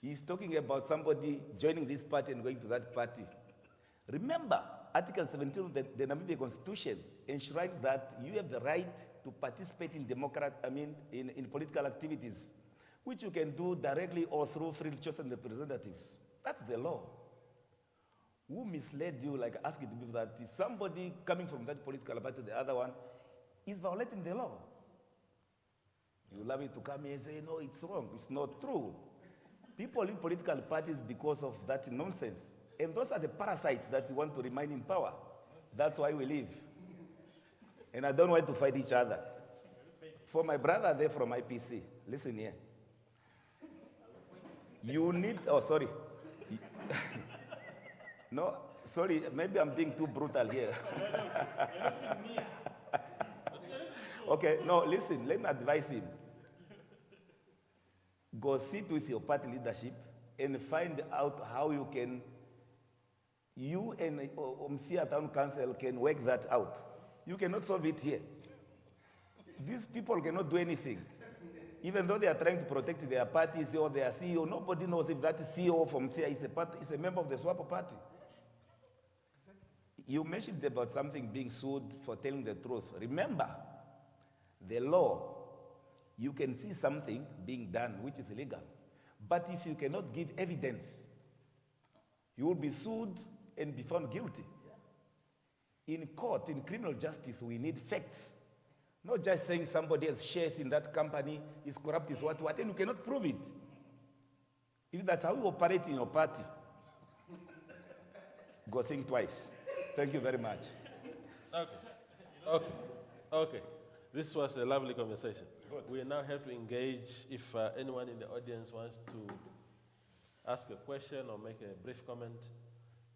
he's talking about somebody joining this party and going to that party. Remember, Article 17 of the Namibia Constitution enshrines that you have the right to participate in in political activities, which you can do directly or through freely chosen representatives. That's the law. Who misled you, like asking people that somebody coming from that political party to the other one is violating the law? You allow me to come here and say, no, it's wrong. It's not true. People in political parties because of that nonsense. And those are the parasites that want to remain in power. That's why we live. And I don't want to fight each other. For my brother there from IPC, listen here. You need, oh, sorry. No, sorry, maybe I'm being too brutal here. Okay, no, listen, let me advise him. Go sit with your party leadership and find out how you and Omuthiya Town Council can work that out. You cannot solve it here. These people cannot do anything. Even though they are trying to protect their parties or their CEO, nobody knows if that CEO from Omuthiya is a member of the Swapo party. You mentioned about something being sued for telling the truth. Remember, the law, you can see something being done which is illegal. But if you cannot give evidence, you will be sued and be found guilty. In court, in criminal justice, we need facts. Not just saying somebody has shares in that company, is corrupt, is what, and you cannot prove it. If that's how you operate in your party, go think twice. Thank you very much. Okay. This was a lovely conversation. Good. We now have to engage if anyone in the audience wants to ask a question or make a brief comment,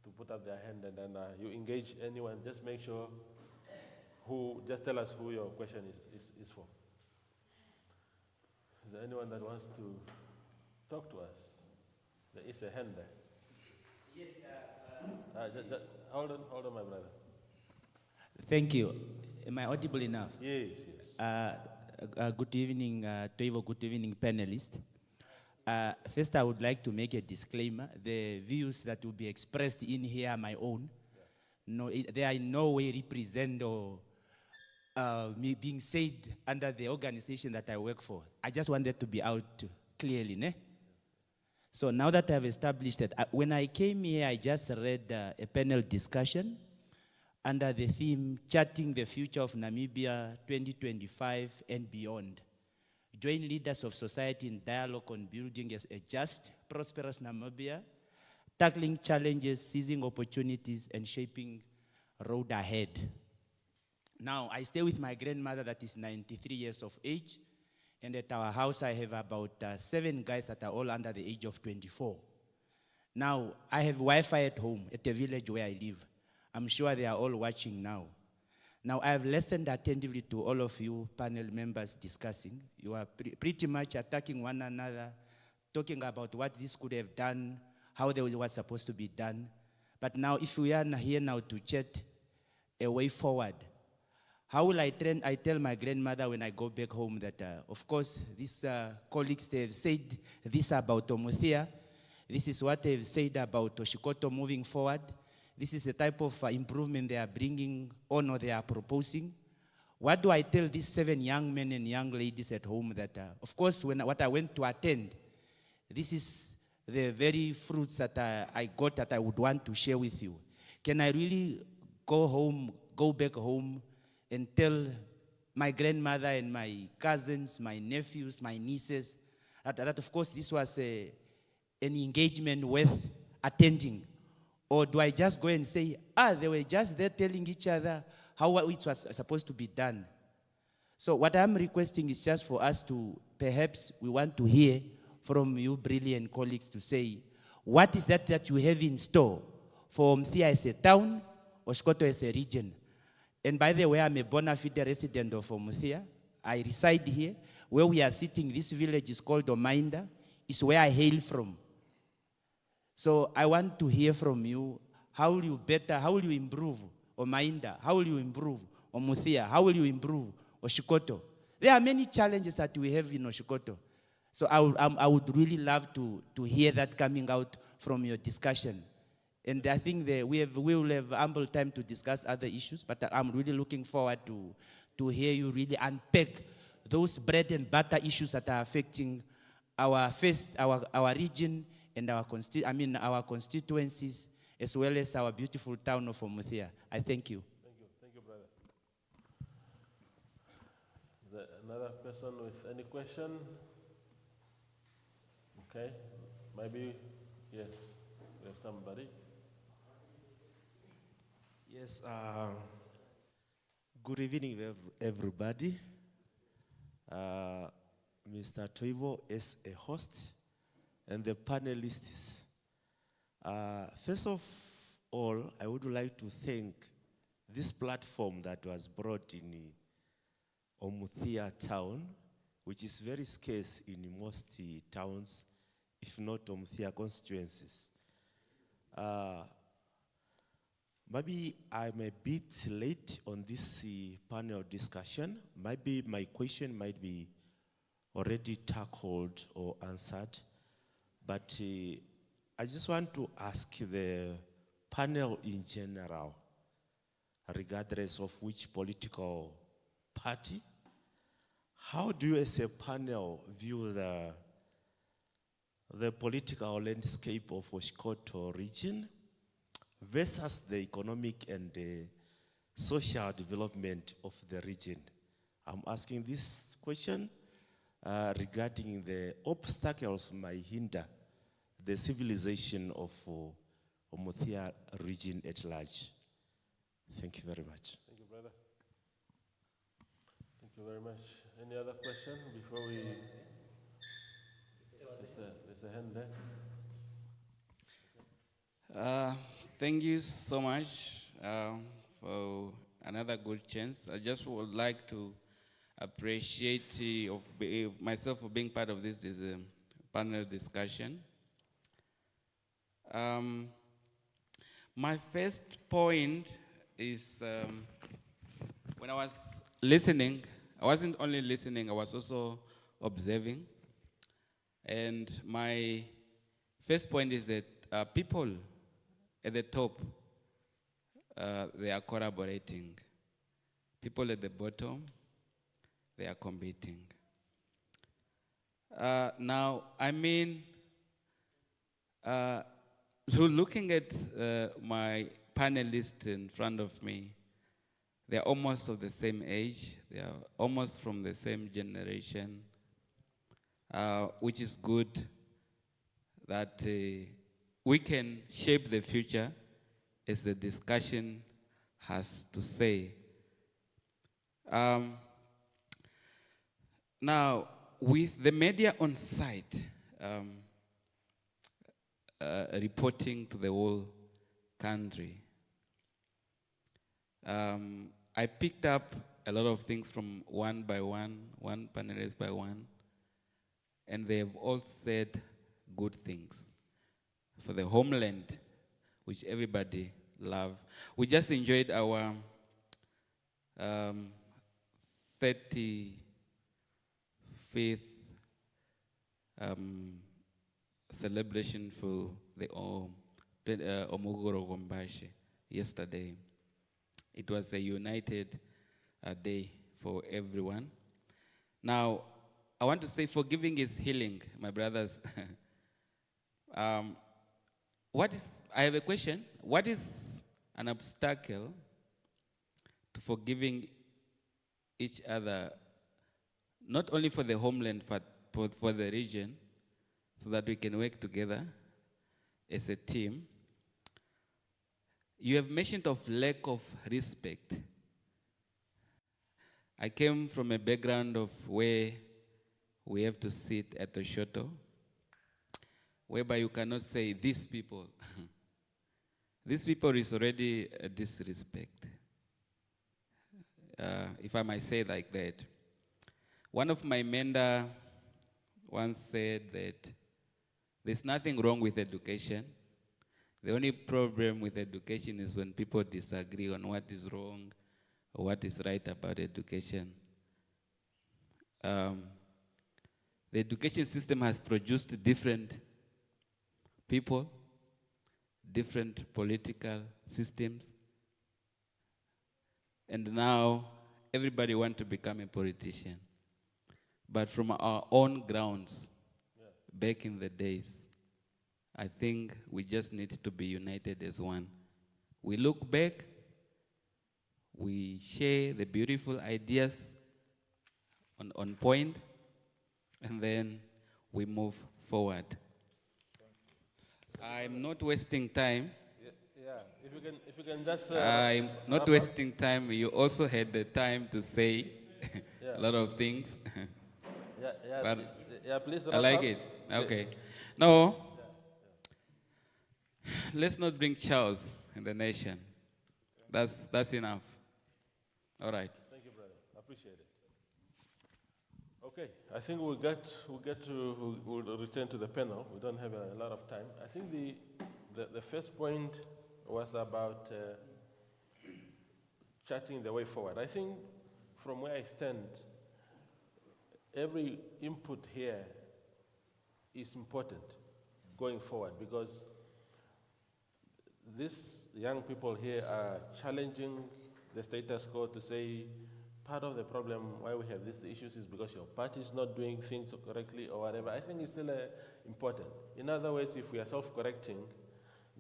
to put up their hand, and then you engage anyone. Just make sure just tell us who your question is for. Is there anyone that wants to talk to us? There is a hand there. Yes. Hold on, my brother. Thank you. Am I audible enough? Yes. Good evening, Toivo. Good evening, panelists. First, I would like to make a disclaimer. The views that will be expressed in here are my own. No, they are in no way represent or me being said under the organization that I work for. I just want that to be out clearly. Ne? So now that I've established that, when I came here, I just read a panel discussion under the theme, Charting the Future of Namibia 2025 and Beyond. Join leaders of society in dialogue on building a just, prosperous Namibia, tackling challenges, seizing opportunities, and shaping road ahead. Now, I stay with my grandmother that is 93 years of age, and at our house I have about 7 guys that are all under the age of 24. Now, I have Wi-Fi at home, at the village where I live. I'm sure they are all watching now. Now, I have listened attentively to all of you panel members discussing. You are pretty much attacking one another, talking about what this could have done, how there was what's supposed to be done. But now, if we are here now to chat a way forward, how will I tell my grandmother when I go back home that, of course, these colleagues, they have said this about Omuthiya. This is what they've said about Oshikoto moving forward. This is the type of improvement they are bringing on or they are proposing. What do I tell these 7 young men and young ladies at home that, of course, what I went to attend, this is the very fruits that I got that I would want to share with you. Can I really go back home and tell my grandmother and my cousins, my nephews, my nieces, that of course this was an engagement worth attending? Or do I just go and say, they were just there telling each other how it was supposed to be done? So what I'm requesting is just for us to, perhaps we want to hear from you brilliant colleagues to say, what is that you have in store for Omuthiya as a town, or Oshikoto as a region? And by the way, I'm a bona fide resident of Omuthiya. I reside here. Where we are sitting, this village is called Omainda. It's where I hail from. So I want to hear from you, how will you improve Omainda? How will you improve Omuthiya? How will you improve Oshikoto? There are many challenges that we have in Oshikoto. So I would really love to hear that coming out from your discussion. And I think that we will have ample time to discuss other issues, but I'm really looking forward to hear you really unpack those bread and butter issues that are affecting our region and our constituencies, as well as our beautiful town of Omuthiya. I thank you. Thank you, brother. Is there another person with any question? Okay, maybe, yes, we have somebody. Yes, good evening, everybody. Mr. Toivo is a host and the panelists. First of all, I would like to thank this platform that was brought in Omuthiya town, which is very scarce in most towns, if not Omuthiya constituencies. Maybe I'm a bit late on this panel discussion. Maybe my question might be already tackled or answered. But I just want to ask the panel in general, regardless of which political party, how do you as a panel view the political landscape of Oshikoto region versus the economic and the social development of the region? I'm asking this question regarding the obstacles might hinder the civilization of Omuthiya region at large. Thank you very much. Thank you, brother. Thank you very much. Any other question before we... There's a hand there. Thank you so much for another good chance. I just would like to appreciate myself for being part of this panel discussion. My first point is when I was listening, I wasn't only listening, I was also observing. And my first point is that people at the top, they are collaborating. People at the bottom, they are competing. Now, I mean, looking at my panelists in front of me, they're almost of the same age. They are almost from the same generation, which is good that we can shape the future as the discussion has to say. Now, with the media on site, reporting to the whole country, I picked up a lot of things from one panelist by one, and they have all said good things. For the homeland, which everybody love. We just enjoyed our 35th celebration for the Omugoro Gombashi yesterday. It was a united day for everyone. Now, I want to say forgiving is healing, my brothers. I have a question. What is an obstacle to forgiving each other, not only for the homeland, but for the region, so that we can work together as a team? You have mentioned of lack of respect. I came from a background of where we have to sit at the shuttle, whereby you cannot say these people. These people is already a disrespect, if I might say like that. One of my mentors once said that there's nothing wrong with education. The only problem with education is when people disagree on what is wrong or what is right about education. The education system has produced different people, different political systems, and now everybody wants to become a politician. But from our own grounds, back in the days, I think we just need to be united as one. We look back, we share the beautiful ideas on point, and then we move forward. I'm not wasting time. Yeah, if you can just... I'm not wasting time. You also had the time to say a lot of things. But please I like it. Okay. No, let's not bring chaos in the nation. That's enough. All right. Thank you, brother. I appreciate it. Okay, I think we'll return to the panel. We don't have a lot of time. I think the first point was about charting the way forward. I think from where I stand, every input here is important going forward, because these young people here are challenging the status quo to say part of the problem why we have these issues is because your party is not doing things correctly or whatever. I think it's still important. In other words, if we are self-correcting,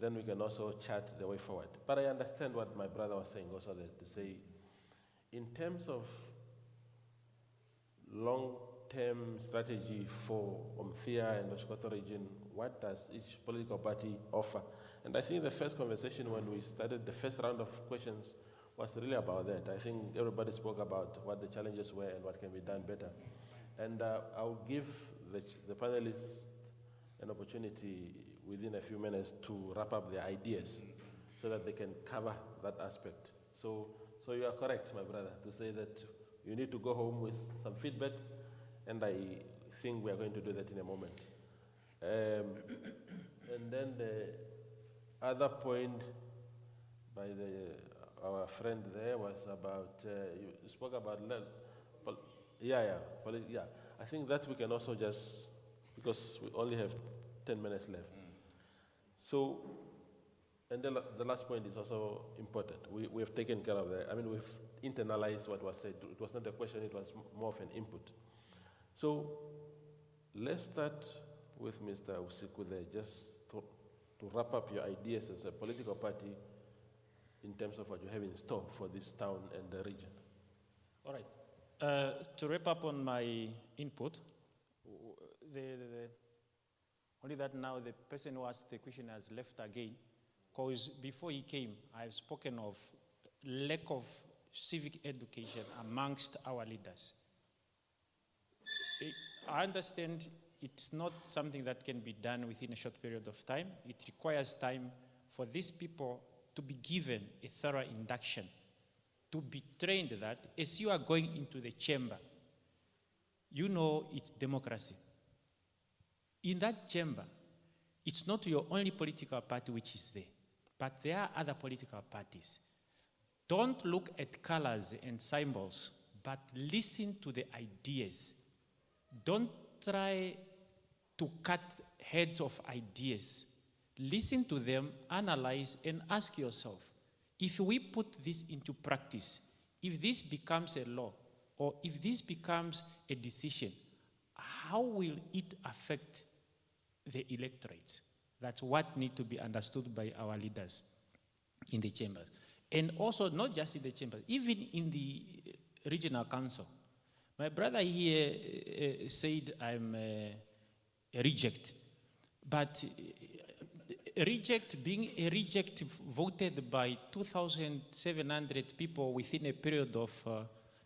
then we can also chart the way forward. But I understand what my brother was saying also, that to say, in terms of long-term strategy for Omuthiya and the Sokoto region, what does each political party offer? And I think the first conversation when we started the first round of questions was really about that. I think everybody spoke about what the challenges were and what can be done better. And I'll give the panelists an opportunity within a few minutes to wrap up their ideas so that they can cover that aspect. So you are correct, my brother, to say that you need to go home with some feedback, and I think we are going to do that in a moment. And then the other point by our friend there was about, you spoke about, I think that we can also just, because we only have 10 minutes left. So, and the last point is also important. We have taken care of that. I mean, we've internalized what was said. It was not a question, it was more of an input. So, let's start with Mr. Usiku there, just to wrap up your ideas as a political party in terms of what you have in store for this town and the region. All right. To wrap up on my input, only that now the person who asked the question has left again, because before he came, I've spoken of lack of civic education amongst our leaders. I understand it's not something that can be done within a short period of time. It requires time for these people to be given a thorough induction, to be trained that as you are going into the chamber, you know it's democracy. In that chamber, it's not your only political party which is there, but there are other political parties. Don't look at colors and symbols, but listen to the ideas. Don't try to cut heads of ideas. Listen to them, analyze, and ask yourself, if we put this into practice, if this becomes a law, or if this becomes a decision, how will it affect the electorate? That's what needs to be understood by our leaders in the chambers. And also, not just in the chambers, even in the regional council. My brother here said I'm a reject, but being a reject voted by 2,700 people within a period of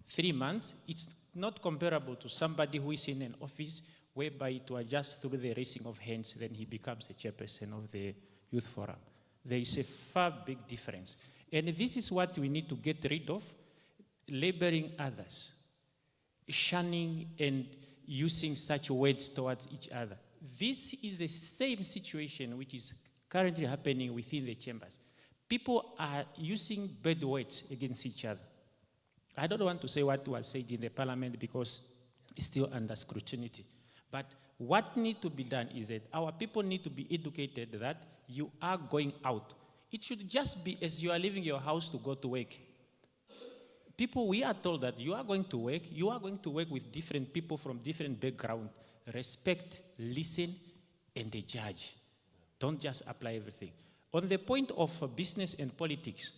3 months, it's not comparable to somebody who is in an office whereby it was just through the raising of hands, then he becomes a chairperson of the youth forum. There is a far big difference. And this is what we need to get rid of, labeling others, shunning and using such words towards each other. This is the same situation which is currently happening within the chambers. People are using bad words against each other. I don't want to say what was said in the parliament because it's still under scrutiny. But what needs to be done is that our people need to be educated that you are going out. It should just be as you are leaving your house to go to work. People, we are told that you are going to work with different people from different backgrounds. Respect, listen, and they judge. Don't just apply everything. On the point of business and politics,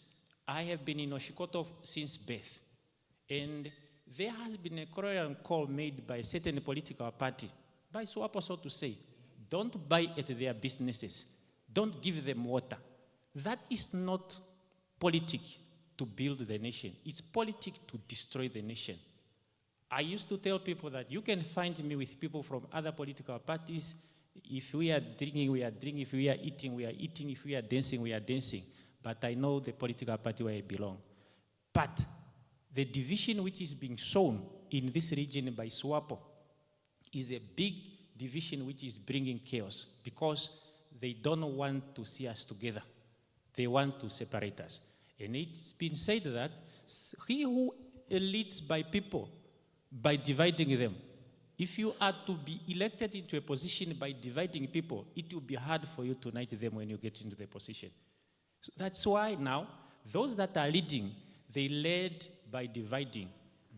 I have been in Oshikoto since birth. And there has been a clarion call made by a certain political party, by Swapo, so to say. Don't buy at their businesses. Don't give them water. That is not politics to build the nation. It's politics to destroy the nation. I used to tell people that you can find me with people from other political parties. If we are drinking, we are drinking. If we are eating, we are eating. If we are dancing, we are dancing. But I know the political party where I belong. But the division which is being sown in this region by Swapo is a big division which is bringing chaos because they don't want to see us together. They want to separate us. And it's been said that he who leads by people, by dividing them, if you are to be elected into a position by dividing people, it will be hard for you to unite them when you get into the position. So that's why now, those that are leading, they led by dividing,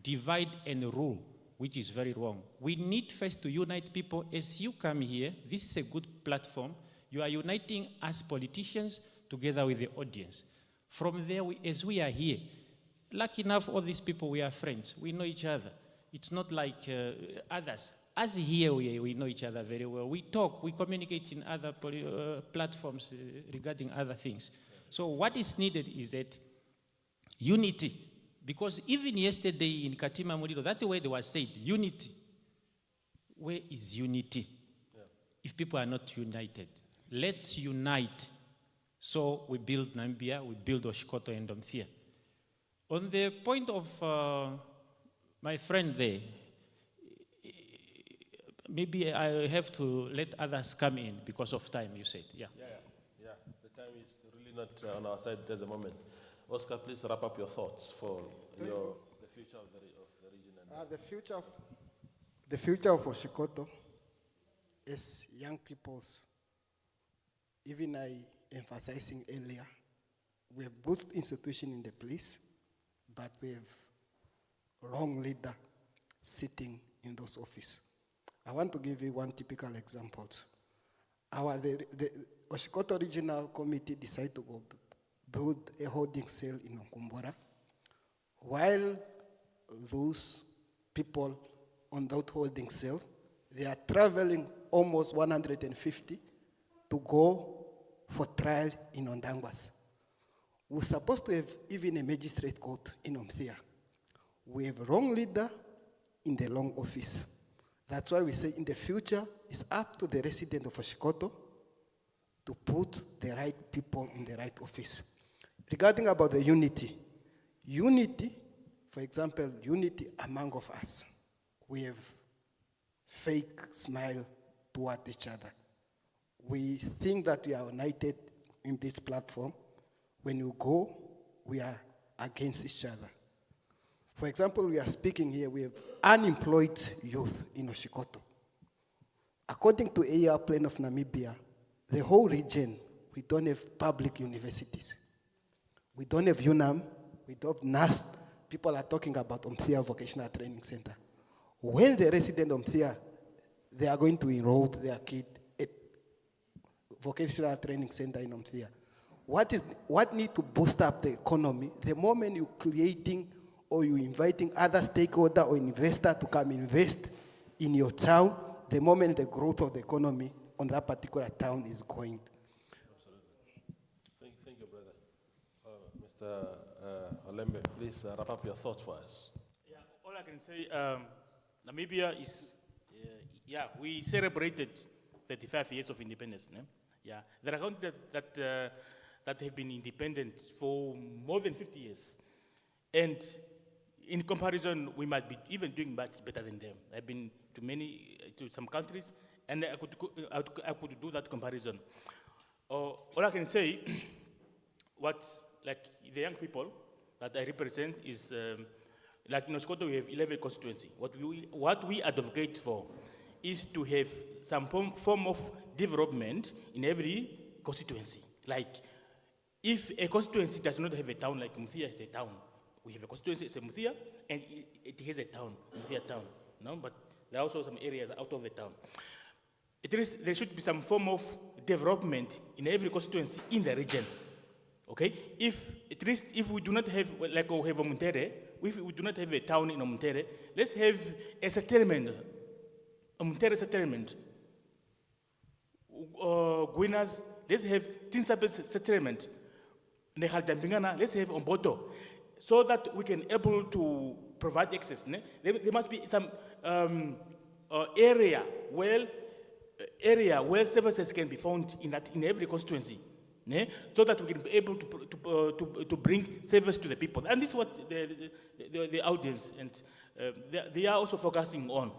divide and rule, which is very wrong. We need first to unite people. As you come here, this is a good platform. You are uniting us politicians together with the audience. From there, as we are here, lucky enough, all these people, we are friends. We know each other. It's not like others. As here, we know each other very well. We talk, we communicate in other platforms regarding other things. So what is needed is that unity. Because even yesterday in Katima Murido, that word was said, unity. Where is unity? Yeah. If people are not united, let's unite. So we build Namibia, we build Oshikoto and Omuthiya. On the point of my friend there, maybe I have to let others come in because of time, you said. Yeah. Yeah. The time is really not on our side at the moment. Oscar, please wrap up your thoughts for the future of the region. And the future of Oshikoto is young people's. Even I emphasizing earlier, we have good institution in the place, but we have wrong leader sitting in those offices. I want to give you one typical example. The Oshikoto Regional Committee decided to go build a holding cell in Nkumbura, while those people on that holding cell, they are traveling almost 150 to go for trial in Ondangwas. We're supposed to have even a magistrate court in Omuthiya. We have a wrong leader in the long office. That's why we say in the future, it's up to the resident of Oshikoto to put the right people in the right office. Regarding about the unity, for example, unity among of us. We have fake smile toward each other. We think that we are united in this platform, when you go, we are against each other. For example, we are speaking here, we have unemployed youth in Oshikoto. According to AR Plan of Namibia, the whole region, we don't have public universities. We don't have UNAM, we don't have NAST. People are talking about Omuthiya Vocational Training Center. When the resident of Omuthiya, they are going to enroll their kid at Vocational Training Center in Omuthiya, what need to boost up the economy? The moment you're creating or you're inviting other stakeholder or investor to come invest in your town, the moment the growth of the economy on that particular town is going. Absolutely. Thank you, brother. Mr. Olembe, please wrap up your thoughts for us. Yeah, all I can say, Namibia is, we celebrated 35 years of independence. Ne? Yeah, there are countries that have been independent for more than 50 years. And in comparison, we might be even doing much better than them. I've been to some countries, and I could do that comparison. All I can say, like the young people that I represent is, like in Oshikoto, we have 11 constituencies. What we advocate for is to have some form of development in every constituency. Like, if a constituency does not have a town, like Omuthiya is a town, we have a constituency, it's a Omuthiya, and it has a town, Omuthiya town. No? But there are also some areas out of the town. There should be some form of development in every constituency in the region. Okay? At least if we do not have, like we have Omuthiya, if we do not have a town in Omuthiya, let's have a settlement, Omuthiya settlement. Guinas, let's have Tinsabes settlement. Let's have Omboto, so that we can able to provide access. There must be some area where services can be found in every constituency, so that we can be able to bring service to the people. And this is what the audience and they are also focusing on.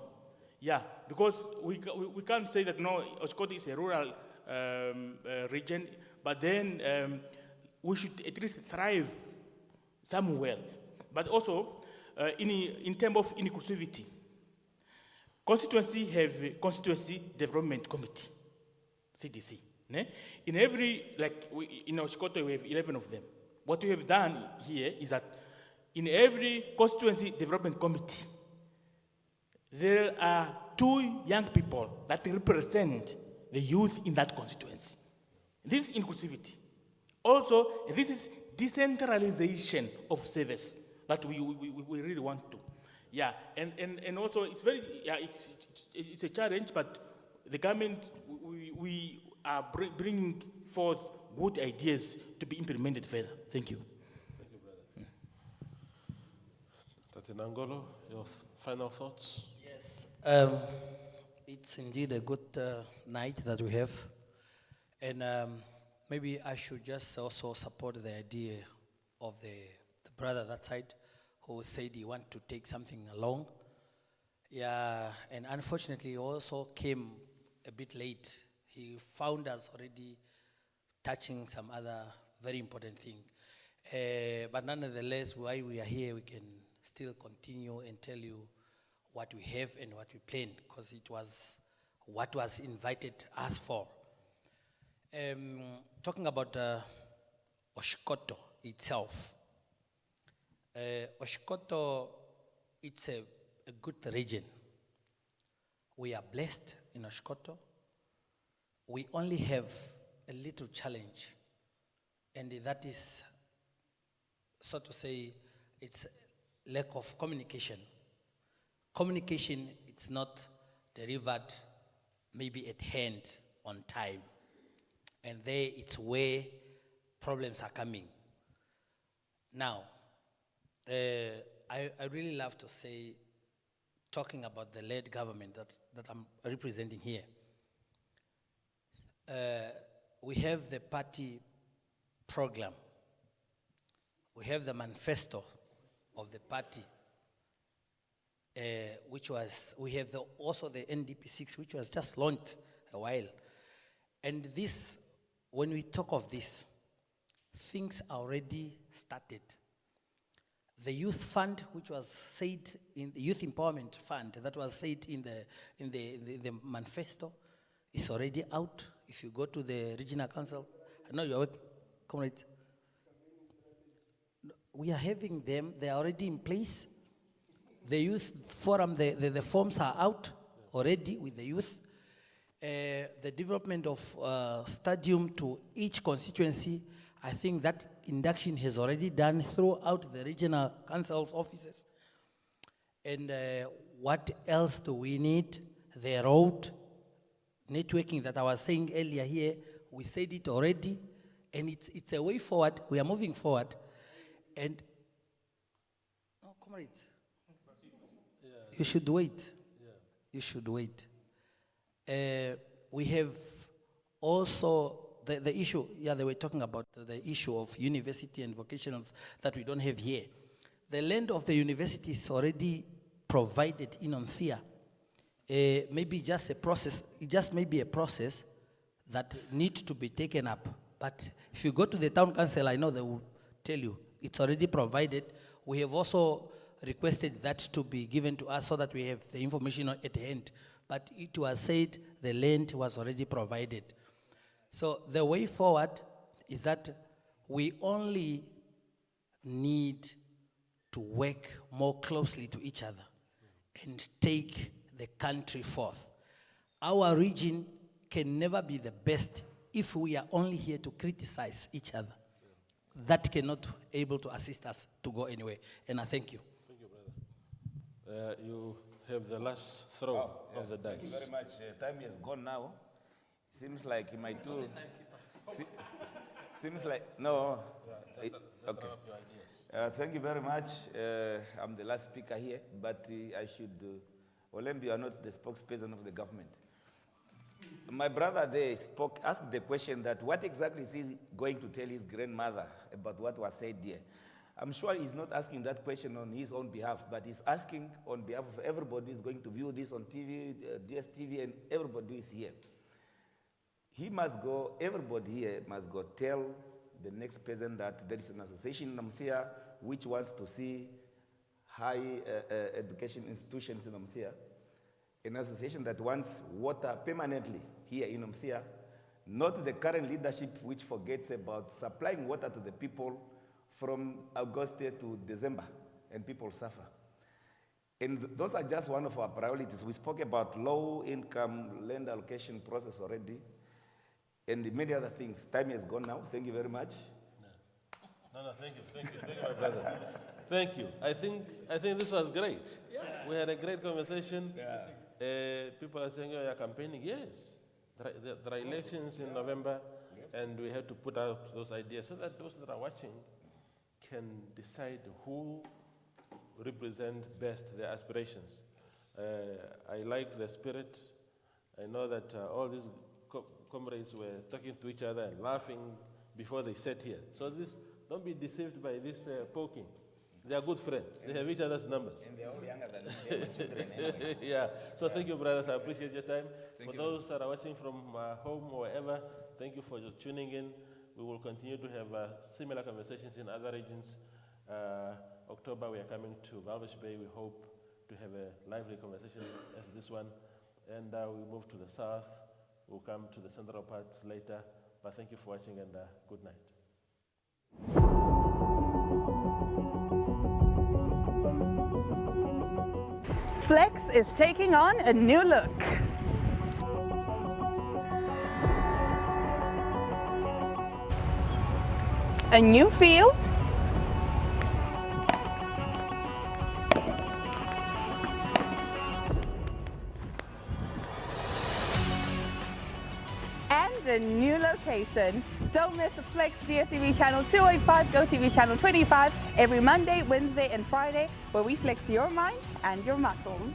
Yeah, because we can't say that no, Oshikoto is a rural region, but then we should at least thrive somewhere. But also, in terms of inclusivity, constituency have Constituency Development Committee, CDC. In every, in Oshikoto, we have 11 of them. What we have done here is that in every Constituency Development Committee, there are 2 young people that represent the youth in that constituency. This is inclusivity. Also, this is decentralization of service that we really want to. Yeah, and also it's it's a challenge, but the government, we are bringing forth good ideas to be implemented further. Thank you. Thank you, brother. Tate Nangolo, your final thoughts? Yes, it's indeed a good night that we have, and maybe I should just also support the idea of the brother that side who said he wanted to take something along. Yeah, and unfortunately he also came a bit late. He found us already touching some other very important thing. But nonetheless, while we are here, we can still continue and tell you what we have and what we plan, because it was what was invited us for. Talking about Oshikoto itself, Oshikoto, it's a good region. We are blessed in Oshikoto. We only have a little challenge, and that is, so to say, it's lack of communication. Communication, it's not delivered maybe at hand on time. And there it's where problems are coming. Now, I really love to say, talking about the led government that I'm representing here, we have the party program. We have the manifesto of the party, we have also the NDP6, which was just launched a while. And this, when we talk of this, things are already started. The youth fund, which was said in the youth empowerment fund, that was said in the manifesto, is already out. If you go to the regional council, I know you're working, comrade. We are having them, they are already in place. The youth forum, the forms are out already with the youth. The development of stadium to each constituency, I think that induction has already done throughout the regional council's offices. And what else do we need? The road networking that I was saying earlier here, we said it already, and it's a way forward. We are moving forward. And, no, comrade, you should wait. You should wait. We have also the issue, they were talking about the issue of university and vocationals that we don't have here. The land of the university is already provided in Omuthiya. Maybe just a process, it just may be a process that needs to be taken up. But if you go to the town council, I know they will tell you, it's already provided. We have also requested that to be given to us so that we have the information at hand. But it was said the land was already provided. So the way forward is that we only need to work more closely to each other and take the country forth. Our region can never be the best if we are only here to criticize each other. That cannot be able to assist us to go anywhere. And I thank you. Thank you, brother. You have the last throw of the dice. Thank you very much. Time has gone now. Seems like my tool. Seems like, no. Okay. Thank you very much. I'm the last speaker here, but I should, Olembi, you are not the spokesperson of the government. My brother there asked the question that what exactly is he going to tell his grandmother about what was said there? I'm sure he's not asking that question on his own behalf, but he's asking on behalf of everybody who's going to view this on TV, DSTV, and everybody who is here. He must go, everybody here must go tell the next president that there is an association in Omuthiya which wants to see high education institutions in Omuthiya, an association that wants water permanently here in Omuthiya, not the current leadership which forgets about supplying water to the people from August to December, and people suffer. And those are just one of our priorities. We spoke about low-income land allocation process already, and many other things. Time has gone now. Thank you very much. No, thank you, my brothers. Thank you. I think this was great. Yeah. We had a great conversation. Yeah. People are saying, oh, you're campaigning. Yes. There are elections in November, and we have to put out those ideas so that those that are watching can decide who represent best their aspirations. I like the spirit. I know that all these comrades were talking to each other and laughing before they sat here. So don't be deceived by this poking. They are good friends. They have each other's numbers. And they're all younger than me. Children anyway. Yeah. So thank you, brothers. I appreciate your time. Thank for you. Those that are watching from home or wherever, thank you for tuning in. We will continue to have similar conversations in other regions. October, we are coming to Walvis Bay. We hope to have a lively conversation as this one. And we move to the south. We'll come to the central parts later. But thank you for watching, and good night. Flex is taking on a new look. A new feel, and a new location. Don't miss Flex DSTV channel 285, GoTV channel 25 every Monday, Wednesday, and Friday, where we flex your mind and your muscles.